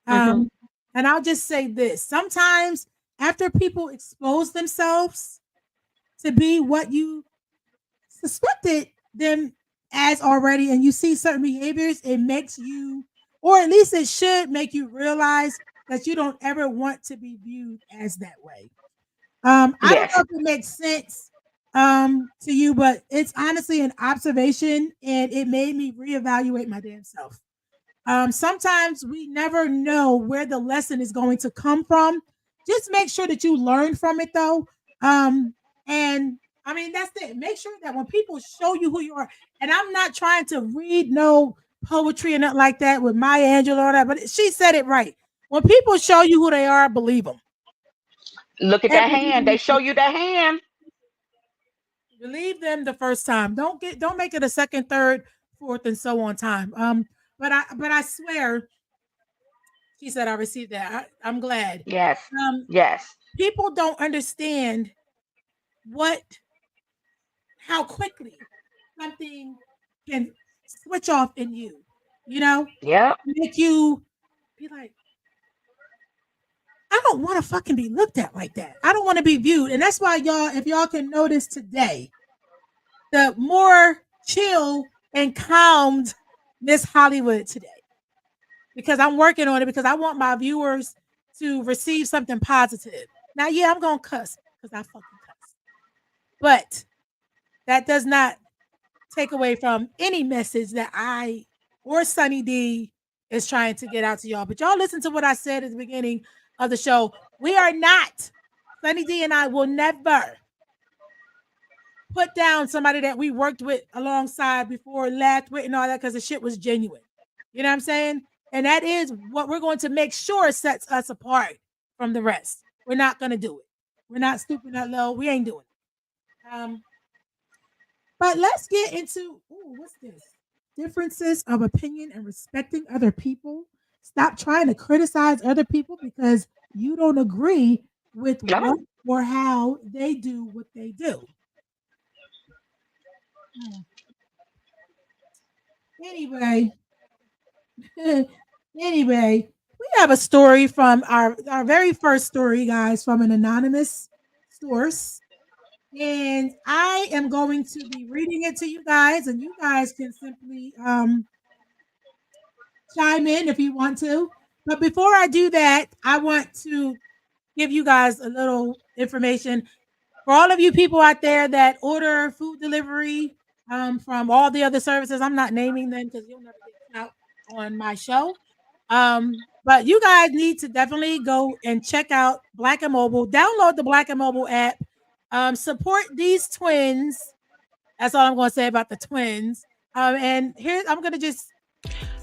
Mhm. And I'll just say this. Sometimes after people expose themselves to be what you suspected them as already, and you see certain behaviors, it makes you, or at least it should make you realize that you don't ever want to be viewed as that way. I don't Yes. know if it makes sense to you, but it's honestly an observation, and it made me reevaluate my damn self. Sometimes we never know where the lesson is going to come from. Just make sure that you learn from it, though. And I mean, that's it. Make sure that when people show you who you are, and I'm not trying to read no poetry and nothing like that with Maya Angelou or that, but she said it right. When people show you who they are, believe them. Look at that hand. They show you that hand. Believe them the first time. Don't make it a second, third, fourth, and so on time. But I swear, she said I received that. I'm glad. Yes. Um, Yes. People don't understand how quickly something can switch off in you. Yep. Make you be like, I don't want to fucking be looked at like that. I don't want to be viewed. And that's why y'all, if y'all can notice today, the more chill and calmed Miss Hollywood today. Because I'm working on it, because I want my viewers to receive something positive. Now, yeah, I'm going to cuss because I fucking cuss. But that does not take away from any message that I or SunniD is trying to get out to y'all. But y'all listen to what I said at the beginning of the show. We are not, SunniD and I will never put down somebody that we worked with alongside before, laughed with and all that, because the shit was genuine. You know what I'm saying? And that is what we're going to make sure sets us apart from the rest. We're not going to do it. We're not stooping that low. We ain't doing it. But let's get into, what's this? Differences of opinion and respecting other people. Stop trying to criticize other people because you don't agree with what or how they do what they do. Anyway, we have a story from our very first story, guys, from an anonymous source. And I am going to be reading it to you guys, and you guys can simply chime in if you want to. But before I do that, I want to give you guys a little information. For all of you people out there that order food delivery from all the other services, I'm not naming them because you'll never get out on my show. But you guys need to definitely go and check out Black and Mobile. Download the Black and Mobile app. Support these twins. That's all I'm going to say about the twins. And here I'm going to just.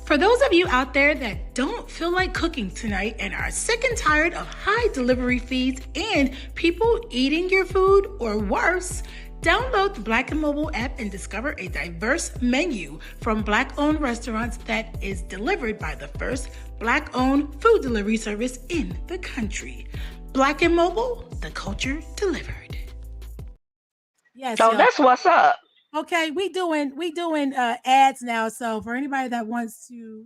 For those of you out there that don't feel like cooking tonight and are sick and tired of high delivery fees and people eating your food, or worse, Download the Black and Mobile app and discover a diverse menu from Black-owned restaurants that is delivered by the first Black-owned food delivery service in the country. Black and Mobile, the culture delivered. Yes, So y'all. that's what's up. Okay, we doing ads now. So for anybody that wants to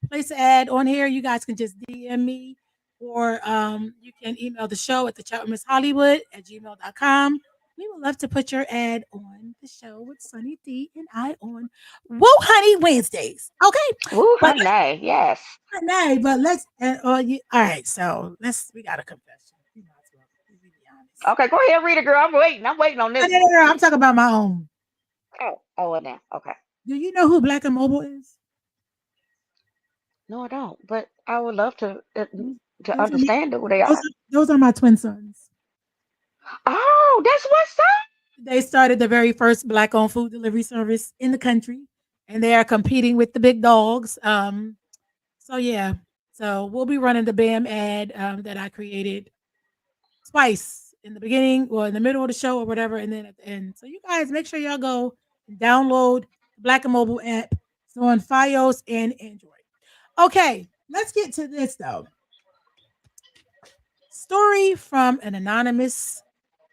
place an ad on here, you guys can just DM me, or you can email the show at thechatwithmisshollywood@gmail.com. We would love to put your ad on the show with Sunny D and I on Wheww Hunnii Wednesdays. Okay, Ooh, but honey, yes. let's all right. So we got a confession. You might as well be honest. Okay, go ahead, read it, girl. I'm waiting on this No, one. I'm talking about my own. Oh, now. Okay. Do you know who Black and Mobile is? No, I don't. But I would love to Those are me. understand who they are. Those are my twin sons. Oh, that's what's up. They started the very first Black-owned food delivery service in the country, and they are competing with the big dogs. So yeah, so we'll be running the BAM ad that I created twice in the beginning or in the middle of the show or whatever, and then at the end. So you guys make sure y'all go and download the Black and Mobile app. It's on iOS and Android. Okay, let's get to this though. Story from an anonymous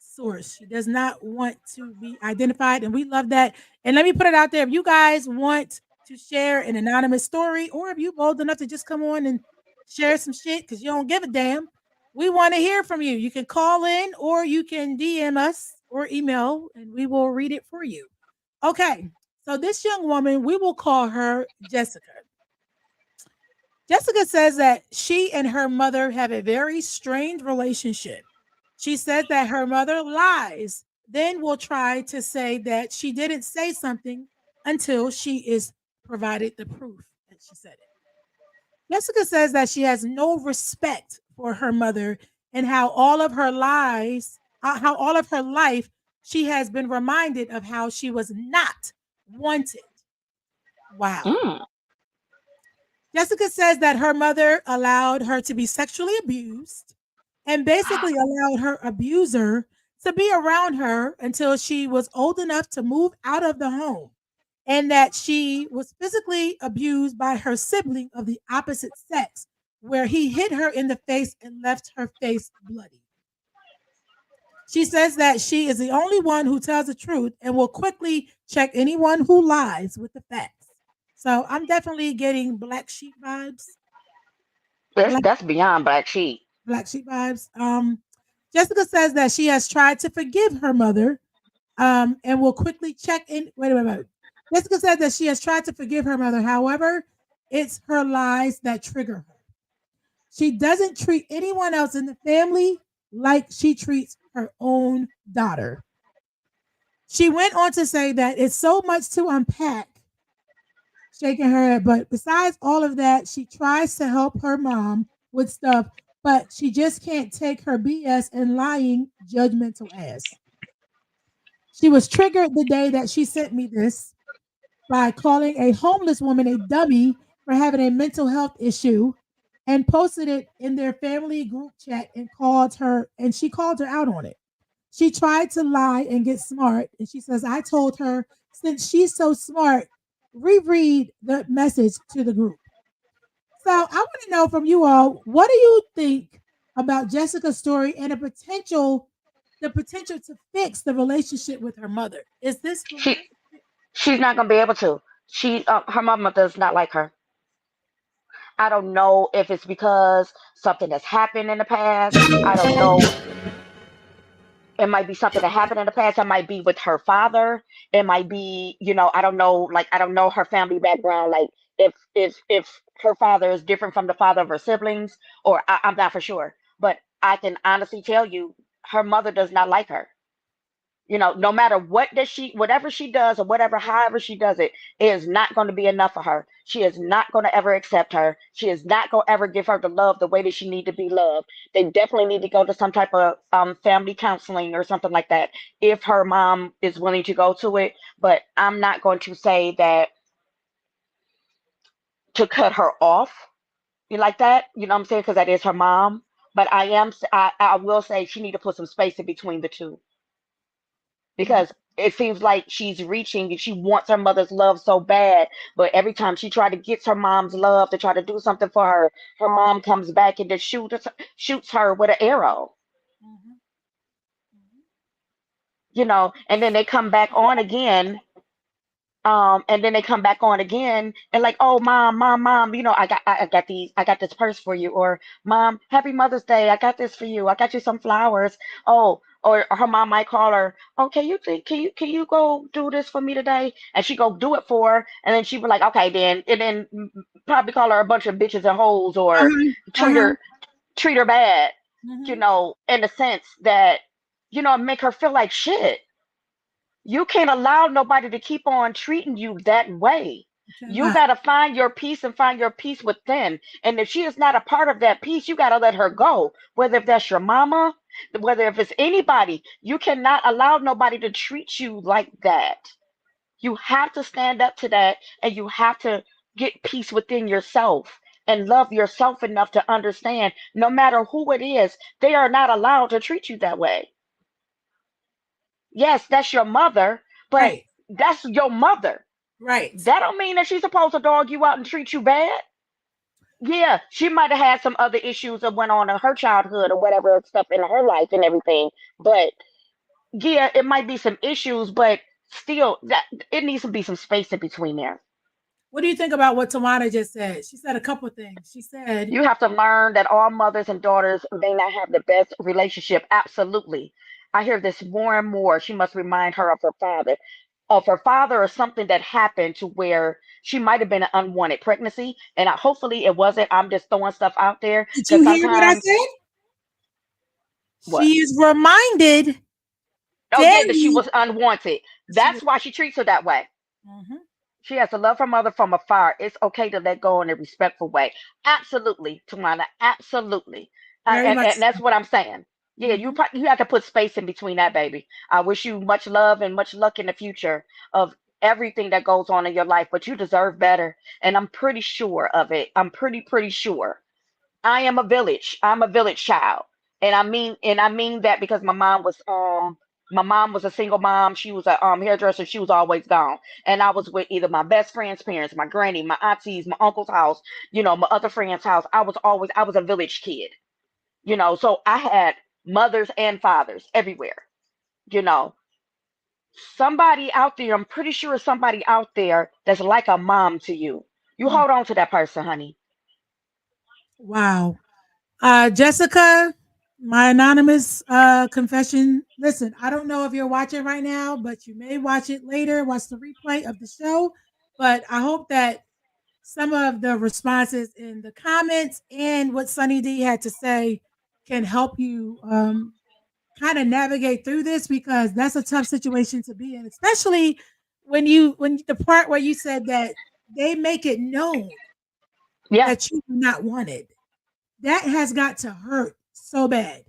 source. She does not want to be identified, and we love that. And let me put it out there. If you guys want to share an anonymous story, or if you're bold enough to just come on and share some shit because you don't give a damn, we want to hear from you. You can call in, or you can DM us or email, and we will read it for you. Okay, so this young woman, we will call her Jessica. Jessica says that she and her mother have a very strange relationship. She says that her mother lies, then will try to say that she didn't say something until she is provided the proof that she said it. Jessica says that she has no respect for her mother, and how all of her life she has been reminded of how she was not wanted. Wow. Jessica says that her mother allowed her to be sexually abused and basically allowed her abuser to be around her until she was old enough to move out of the home, and that she was physically abused by her sibling of the opposite sex, where he hit her in the face and left her face bloody. She says that she is the only one who tells the truth and will quickly check anyone who lies with the facts. So I'm definitely getting black sheep vibes. That's beyond black sheep. Black sheep vibes. Jessica says that she has tried to forgive her mother, and will quickly check in. Wait. Jessica said that she has tried to forgive her mother. However, it's her lies that trigger her. She doesn't treat anyone else in the family like she treats her own daughter. She went on to say that it's so much to unpack, shaking her head. But besides all of that, she tries to help her mom with stuff, but she just can't take her BS and lying, judgmental ass. She was triggered the day that she sent me this by calling a homeless woman a dummy for having a mental health issue, and posted it in their family group chat and she called her out on it. She tried to lie and get smart, and she says, I told her, since she's so smart, reread the message to the group. So I want to know from you all, what do you think about Jessica's story and the potential to fix the relationship with her mother? Is this She's not gonna be able to. Her mama does not like her. I don't know if it's because something has happened in the past. I don't know. It might be something that happened in the past. It might be with her father. It might be, I don't know. Like, I don't know her family background. Like, if her father is different from the father of her siblings, or I'm not for sure. But I can honestly tell you, her mother does not like her. No matter whatever she does, or however she does it, it is not going to be enough for her. She is not going to ever accept her. She is not going to ever give her the love the way that she need to be loved. They definitely need to go to some type of family counseling or something like that, if her mom is willing to go to it. But I'm not going to say that to cut her off, like that, you know what I'm saying, because that is her mom. But I will say she need to put some space in between the two, because it seems like she's reaching and she wants her mother's love so bad, but every time she try to get her mom's love to try to do something for her, her mom comes back and just shoots her with an arrow, Mhm. Mhm. and then they come back on again. And then they come back on again and like, oh, mom, I got this purse for you, or mom, happy Mother's Day, I got this for you, I got you some flowers. Oh, or her mom might call her, oh, can you go do this for me today? And she go do it for her, and then she be like, okay, then, and then probably call her a bunch of bitches and hoes, or Uh-huh. treat Uh-huh. her treat her bad, Mhm. in the sense that, make her feel like shit. You can't allow nobody to keep on treating you that way. You You cannot. got to find your peace and find your peace within. And if she is not a part of that peace, you got to let her go. Whether if that's your mama, whether if it's anybody, you cannot allow nobody to treat you like that. You have to stand up to that, and you have to get peace within yourself and love yourself enough to understand no matter who it is, they are not allowed to treat you that way. Yes, that's your mother, but Right. that's your mother. Right. That don't mean that she's supposed to dog you out and treat you bad. Yeah, she might have had some other issues that went on in her childhood or whatever stuff in her life and everything. But yeah, it might be some issues, but still, that it needs to be some space in between there. What do you think about what Tawana just said? She said a couple things. She said, You have to learn that all mothers and daughters may not have the best relationship. Absolutely. I hear this more and more. She must remind her of her father. Of her father, or something that happened to where she might have been an unwanted pregnancy. And hopefully it wasn't. I'm just throwing stuff out there did you because hear what I sometimes, said? what? She is reminded Oh, yeah, that she daily. was unwanted. She was, That's why she treats her that way. mhm. She has to love her mother from afar. It's okay to let go in a respectful way. Absolutely, Tawana. Absolutely. Very much And that's so. what I'm saying. Yeah, Mhm. you have to put space in between that, baby. I wish you much love and much luck in the future of everything that goes on in your life, but you deserve better. And I'm pretty sure of it. I'm pretty sure. I am a village. I'm a village child. And I mean that because my mom was a single mom. She was a hairdresser. She was always gone. And I was with either my best friend's parents, my granny, my aunties, my uncle's house, my other friend's house. I was a village kid. So I had mothers and fathers everywhere. You know. Somebody out there, I'm pretty sure somebody out there that's like a mom to you. You Mm. hold on to that person, honey. Wow. Jessica, my anonymous confession. Listen, I don't know if you're watching right now, but you may watch it later, watch the replay of the show. But I hope that some of the responses in the comments and what Sunny D had to say can help you kind of navigate through this, because that's a tough situation to be in, especially when the part where you said that they make it known Yeah. that you are not wanted. That has got to hurt so bad.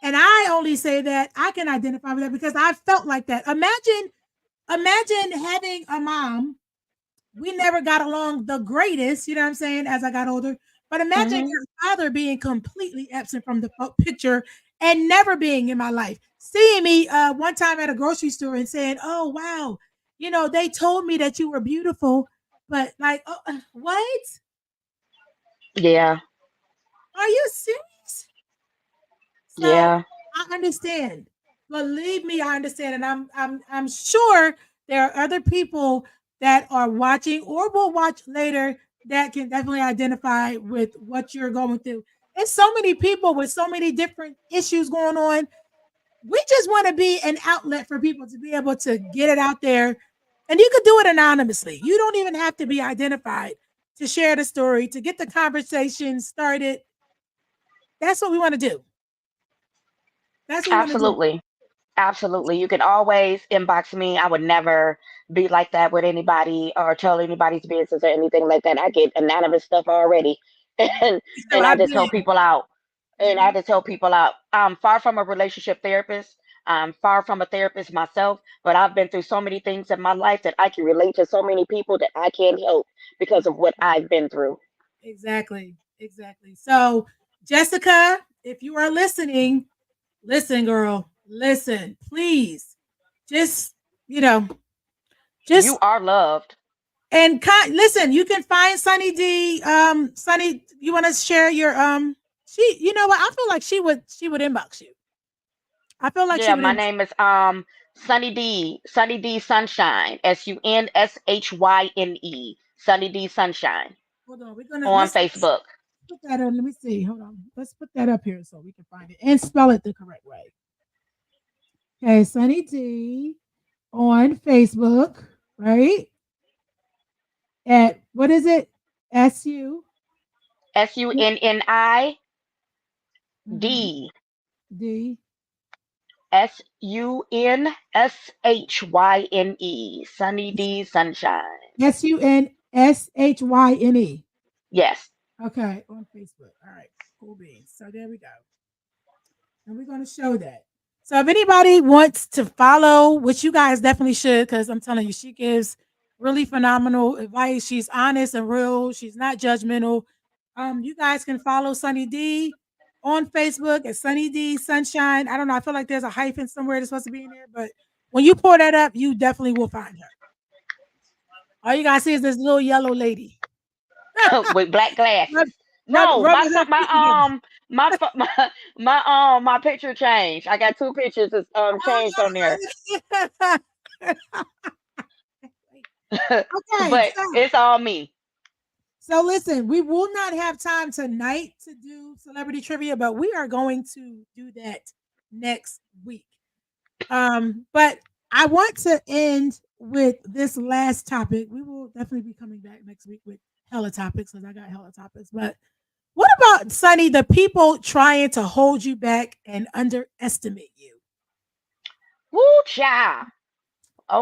And I only say that I can identify with that because I felt like that. Imagine having a mom. We never got along the greatest, you know what I'm saying, as I got older. But imagine Hmm. your father being completely absent from the picture and never being in my life. Seeing me one time at a grocery store and saying, "Oh wow, they told me that you were beautiful, but like, oh, what? Yeah. Are you serious?" So Yeah. I understand. Believe me, I understand, and I'm sure there are other people that are watching or will watch later that can definitely identify with what you're going through. There's so many people with so many different issues going on. We just want to be an outlet for people to be able to get it out there. And you could do it anonymously. You don't even have to be identified to share the story, to get the conversation started. That's what we want to do. That's what we want to do. Absolutely. Absolutely. You can always inbox me. I would never be like that with anybody or tell anybody's business or anything like that. I get anonymous stuff already. And So and I I just bet. help people out. And I Mhm. just help people out. I'm far from a relationship therapist. I'm far from a therapist myself, but I've been through so many things in my life that I can relate to so many people that I can't help because of what I've been through. Exactly. Exactly. So, Jessica, if you are listening, listen, girl, listen, please. just You are loved. and listen. You can find Sunny D. Sunny, you want to share your She, you know what? I feel like she would inbox you. I feel like she Yeah, would my inbox. name is Sunny D Sunshine, SUNSHYNE, Sunny D Sunshine Hold on, we're gonna on let's Facebook. put that on. Let me see. Hold on. Let's put that up here so we can find it and spell it the correct way. Okay, Sunny D on Facebook, right? At what is it? SU SUNNI mhm, D D SUNSHYNE, Sunny D Sunshine. SUNSHYNE. Yes. Okay, on Facebook. All right, cool beans. So there we go. And we're going to show that. So if anybody wants to follow, which you guys definitely should, because I'm telling you, she gives really phenomenal advice. She's honest and real. She's not judgmental. You guys can follow Sunny D on Facebook at Sunny D Sunshine. I don't know. I feel like there's a hyphen somewhere that's supposed to be in there, but when you pull that up, you definitely will find her. All you guys see is this little yellow lady. With black Rub, glasses. No, rubbing her feet together. my picture changed. I got two pictures that's changed on there. Okay, But it's all me. so listen, we will not have time tonight to do celebrity trivia, but we are going to do that next week. But I want to end with this last topic. We will definitely be coming back next week with hella topics because I got hella topics. But what about Sunny, the people trying to hold you back and underestimate you? Woo child.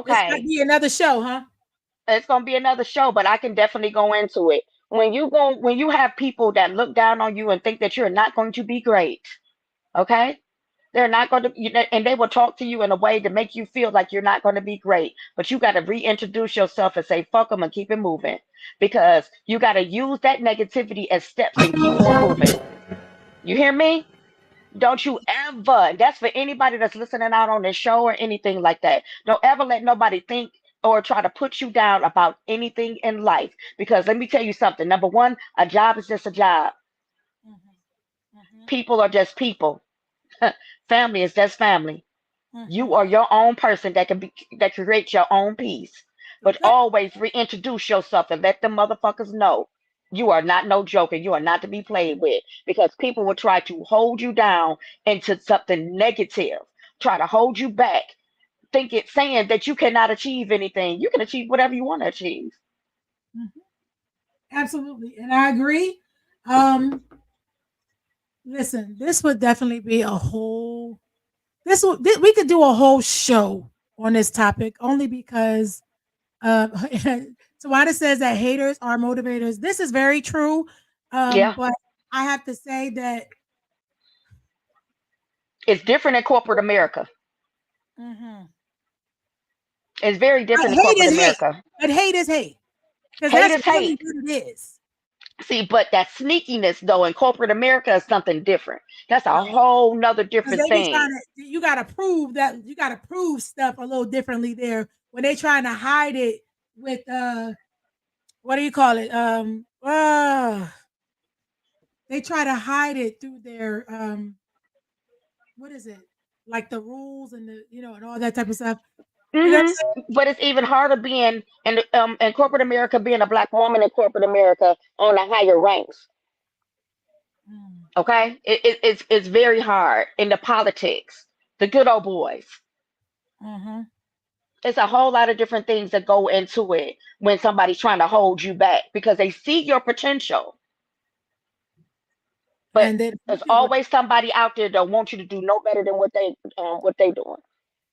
This might Okay. be another show, huh? It's gonna be another show, but I can definitely go into it. When you have people that look down on you and think that you're not going to be great, okay? They're not going to, and they will talk to you in a way to make you feel like you're not going to be great. But you got to reintroduce yourself and say, fuck them and keep it moving. Because you got to use that negativity as steps and keep on moving. You hear me? Don't you ever, that's for anybody that's listening out on this show or anything like that. Don't ever let nobody think or try to put you down about anything in life. Because let me tell you something. Number one, a job is just a job. Mm-hmm. People are just people. Family is just family. Mm-hmm. You are your own person that creates your own peace. But Okay. always reintroduce yourself and let them motherfuckers know you are not no joke and you are not to be played with because people will try to hold you down into something negative, try to hold you back, saying that you cannot achieve anything. You can achieve whatever you want to achieve. Mhm. Absolutely. And I agree. Um, Listen, this would definitely be a whole we could do a whole show on this topic only because Tawada says that haters are motivators. This is very true. Yeah, But I have to say that it's different in corporate America. mhm, It's very different in hate corporate is hate, America. but hate is hate because Hate that's is really hate. what it is. See, but that sneakiness though in corporate America is something different. That's a Right. whole nother Because different they be trying thing. to, you got to prove stuff a little differently there when they trying to hide it with, what do you call it? They try to hide it through their, what is it? Like the rules and and all that type of stuff. You know what hmm But it's even harder being in corporate America, being a black woman in corporate America on the higher ranks. I'm saying? Okay, it's very hard in the politics, the good old boys. Mm-hmm. It's a whole lot of different things that go into it when somebody's trying to hold you back because they see your potential. But And then there's always somebody out there that wants you to do no better than what they doing.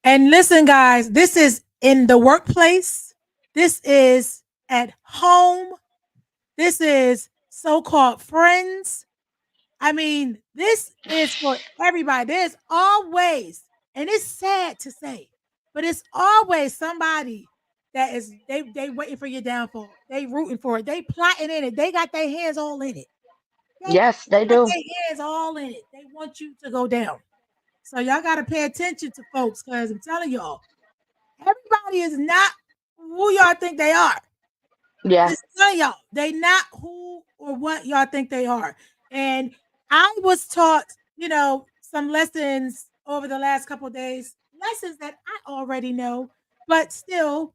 and listen, guys, this is in the workplace. This is at home. This is so-called friends. I mean, this is for everybody. There's always, and it's sad to say, but it's always somebody that is they waiting for your downfall. They rooting for it. They plotting in it. They got their hands all in it. Okay? Yes, they Got do. their hands all in it. They want you to go down. So y'all got to pay attention to folks because I'm telling y'all, Everybody is not who y'all think they are. Yeah. Just tell y'all, they not who or what y'all think they are. And I was taught, some lessons over the last couple of days, lessons that I already know, but still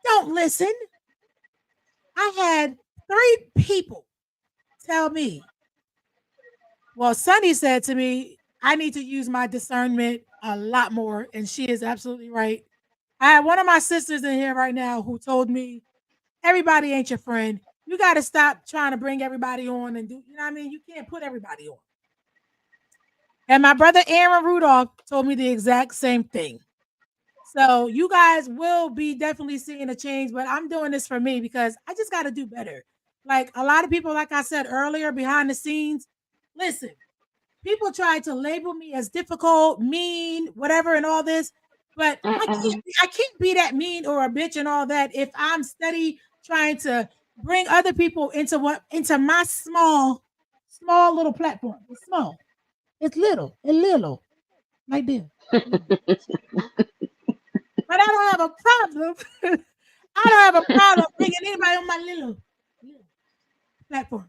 don't listen. I had 3 people tell me, well, Sunny said to me, I need to use my discernment a lot more. And she is absolutely right. I have one of my sisters in here right now who told me, everybody ain't your friend. You got to stop trying to bring everybody on and do, you know what I mean? You can't put everybody on. And my brother Aaron Rudolph told me the exact same thing. So you guys will be definitely seeing a change, but I'm doing this for me because I just got to do better. Like a lot of people, like I said earlier, behind the scenes, listen, people try to label me as difficult, mean, whatever, and all this, but I can't be that mean or a bitch and all that if I'm steady trying to bring other people into my small little platform. It's small. It's little, like this. But I don't have a problem. I don't have a problem bringing anybody on my little platform.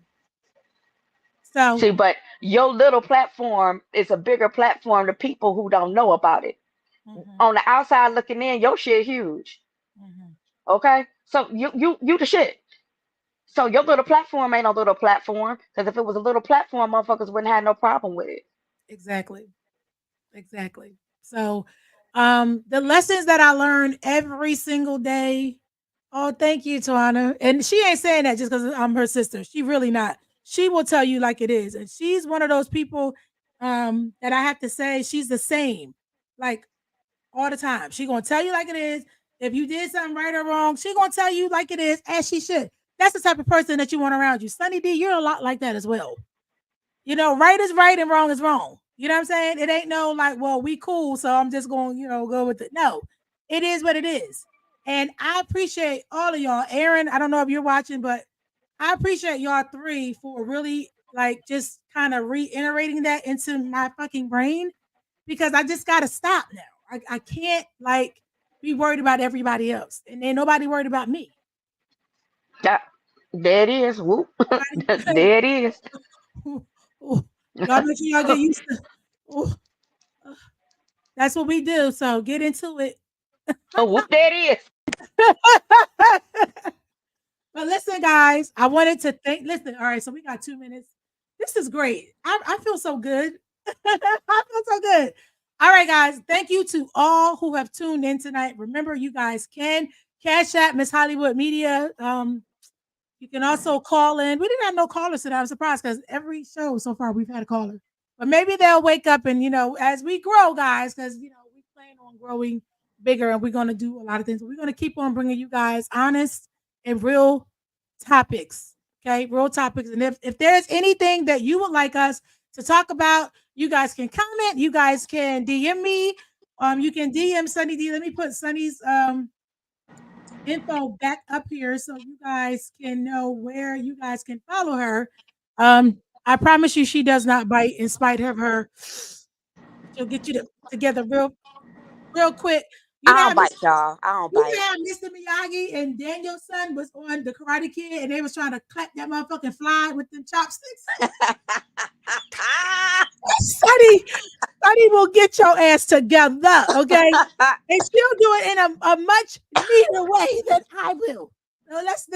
So, See, but your little platform is a bigger platform to people who don't know about it. On the outside looking in, your shit huge. Okay, so you the shit. So your little platform ain't a little platform, because if it was a little platform, motherfuckers wouldn't have no problem with it. exactly. So, the lessons that I learn every single day. Oh, thank you, Tawana. And she ain't saying that just because I'm her sister. She really not. She will tell you like it is, and she's one of those people that I have to say she's the same, like all the time. She gonna tell you like it is. If you did something right or wrong, she gonna tell you like it is, as she should. That's the type of person that you want around you. SunniD, you're a lot like that as well. Right is right and wrong is wrong. You know what I'm saying? It ain't no like, well, we cool, so I'm just going, go with it. No, it is what it is. And I appreciate all of y'all. Aaron, I don't know if you're watching, but I appreciate y'all 3 for really like just kind of reiterating that into my fucking brain because I just gotta stop now. I can't like be worried about everybody else. And then nobody worried about me. That, there it is. Whoop. There it is. Y'all make sure y'all get used to. Ooh, that's what we do. So get into it. Oh, whoop, there it is. But listen, guys, I wanted to listen. All right, so we got 2 minutes. This is great. I feel so good. I feel so good. All right, guys. Thank you to all who have tuned in tonight. Remember, you guys can Cash App Miss Hollywood Media. You can also call in. We didn't have no callers today. I'm surprised because every show so far we've had a caller. But maybe they'll wake up and, as we grow, guys, because, we plan on growing bigger and we're going to do a lot of things. But we're going to keep on bringing you guys honest and real topics. Okay, real topics. And if there's anything that you would like us to talk about, you guys can comment. You guys can DM me. You can DM SunniD. Let me put Sunny's info back up here so you guys can know where you guys can follow her. I promise you, she does not bite in spite of her. She'll get you together real quick. I don't bite, y'all. I don't bite. You have Mr. Miyagi and Daniel's son was on the Karate Kid, and they was trying to clap that motherfucking fly with them chopsticks. Sonny will get your ass together, okay? And she'll do it in a much neater way than I will. So let's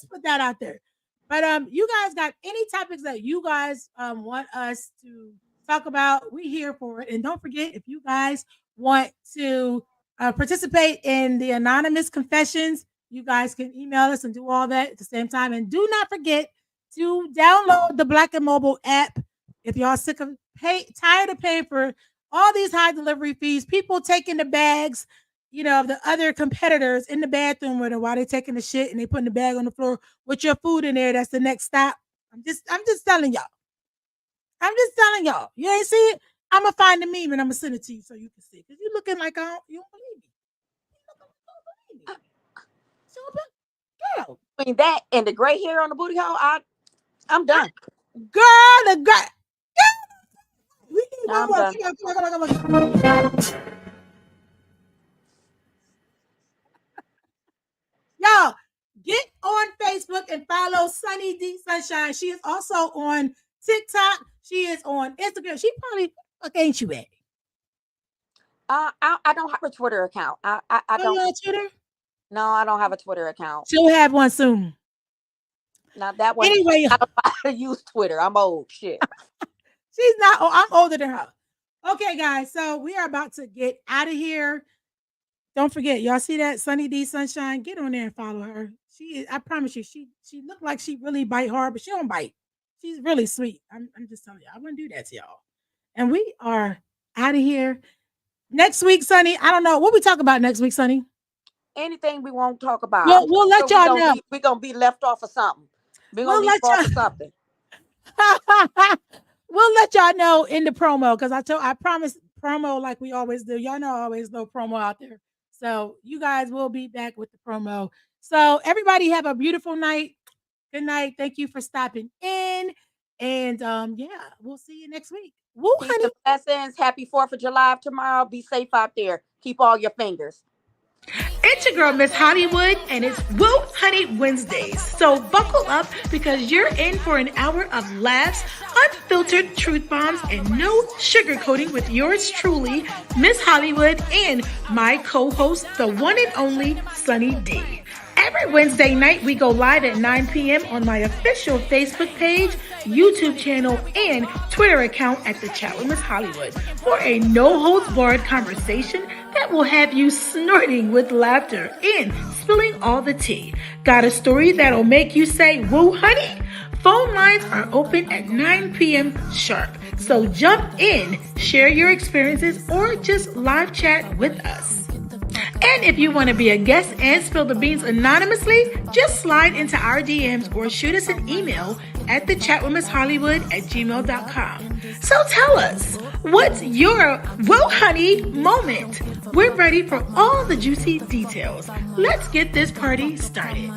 put that out there. But you guys got any topics that you guys want us to talk about? We here for it. And don't forget, if you guys want to participate in the anonymous confessions, you guys can email us and do all that at the same time. And do not forget to download the Black and Mobile app if y'all tired of paying for all these high delivery fees, people taking the bags, of the other competitors in the bathroom with them while they're taking the shit and they putting the bag on the floor with your food in there. That's the next stop. I'm just telling y'all. You ain't see it? I'm gonna find the meme and I'm gonna send it to you so you can see it. Because you're looking like you don't believe me. You don't believe me. So, girl. Between that and the gray hair on the booty hole, I'm done. Girl. We need I'm one more. done. Come on. follow Sunny D Sunshine. She is also on TikTok. She is on Instagram. She probably ain't you at? I don't have a Twitter account. I don't. You on Twitter? No, I don't have a Twitter account. She'll have one soon. Now that one. Anyway, I don't know how to use Twitter. I'm old. Shit. She's not. Oh, I'm older than her. Okay, guys. So we are about to get out of here. Don't forget, y'all see that Sunny D Sunshine? Get on there and follow her. She is. I promise you, she looked like she really bite hard, but she don't bite. She's really sweet. I'm just telling you, I wouldn't do that to y'all. And we are out of here. Next week, Sunny. I don't know what we talk about next week, Sunny. Anything we won't talk about. We'll let y'all know. We're gonna be left off of something. We're gonna be left off of something. We'll let y'all know in the promo because I promise promo like we always do. Y'all know I always know promo out there. So you guys will be back with the promo. So everybody have a beautiful night. Good night. Thank you for stopping in. And yeah, we'll see you next week. Woo, Peace honey. and blessings. Happy 4th of July tomorrow. Be safe out there. Keep all your fingers. It's your girl, Miss Hollywood, and it's Wheww Hunnii Wednesdays. So buckle up because you're in for an hour of laughs, unfiltered truth bombs, and no sugarcoating with yours truly, Miss Hollywood, and my co-host, the one and only Sunny D. Every Wednesday night, we go live at 9 p.m. on my official Facebook page, YouTube channel, and Twitter account at The Chat with Miss Hollywood for a no-holds-barred conversation that will have you snorting with laughter and spilling all the tea. Got a story that'll make you say, "Whoo, honey"? Phone lines are open at 9 p.m. sharp. So jump in, share your experiences, or just live chat with us. And if you want to be a guest and spill the beans anonymously, just slide into our DMs or shoot us an email at thechatwithmisshollywood@gmail.com. So tell us, what's your "Whoa, honey" moment? We're ready for all the juicy details. Let's get this party started.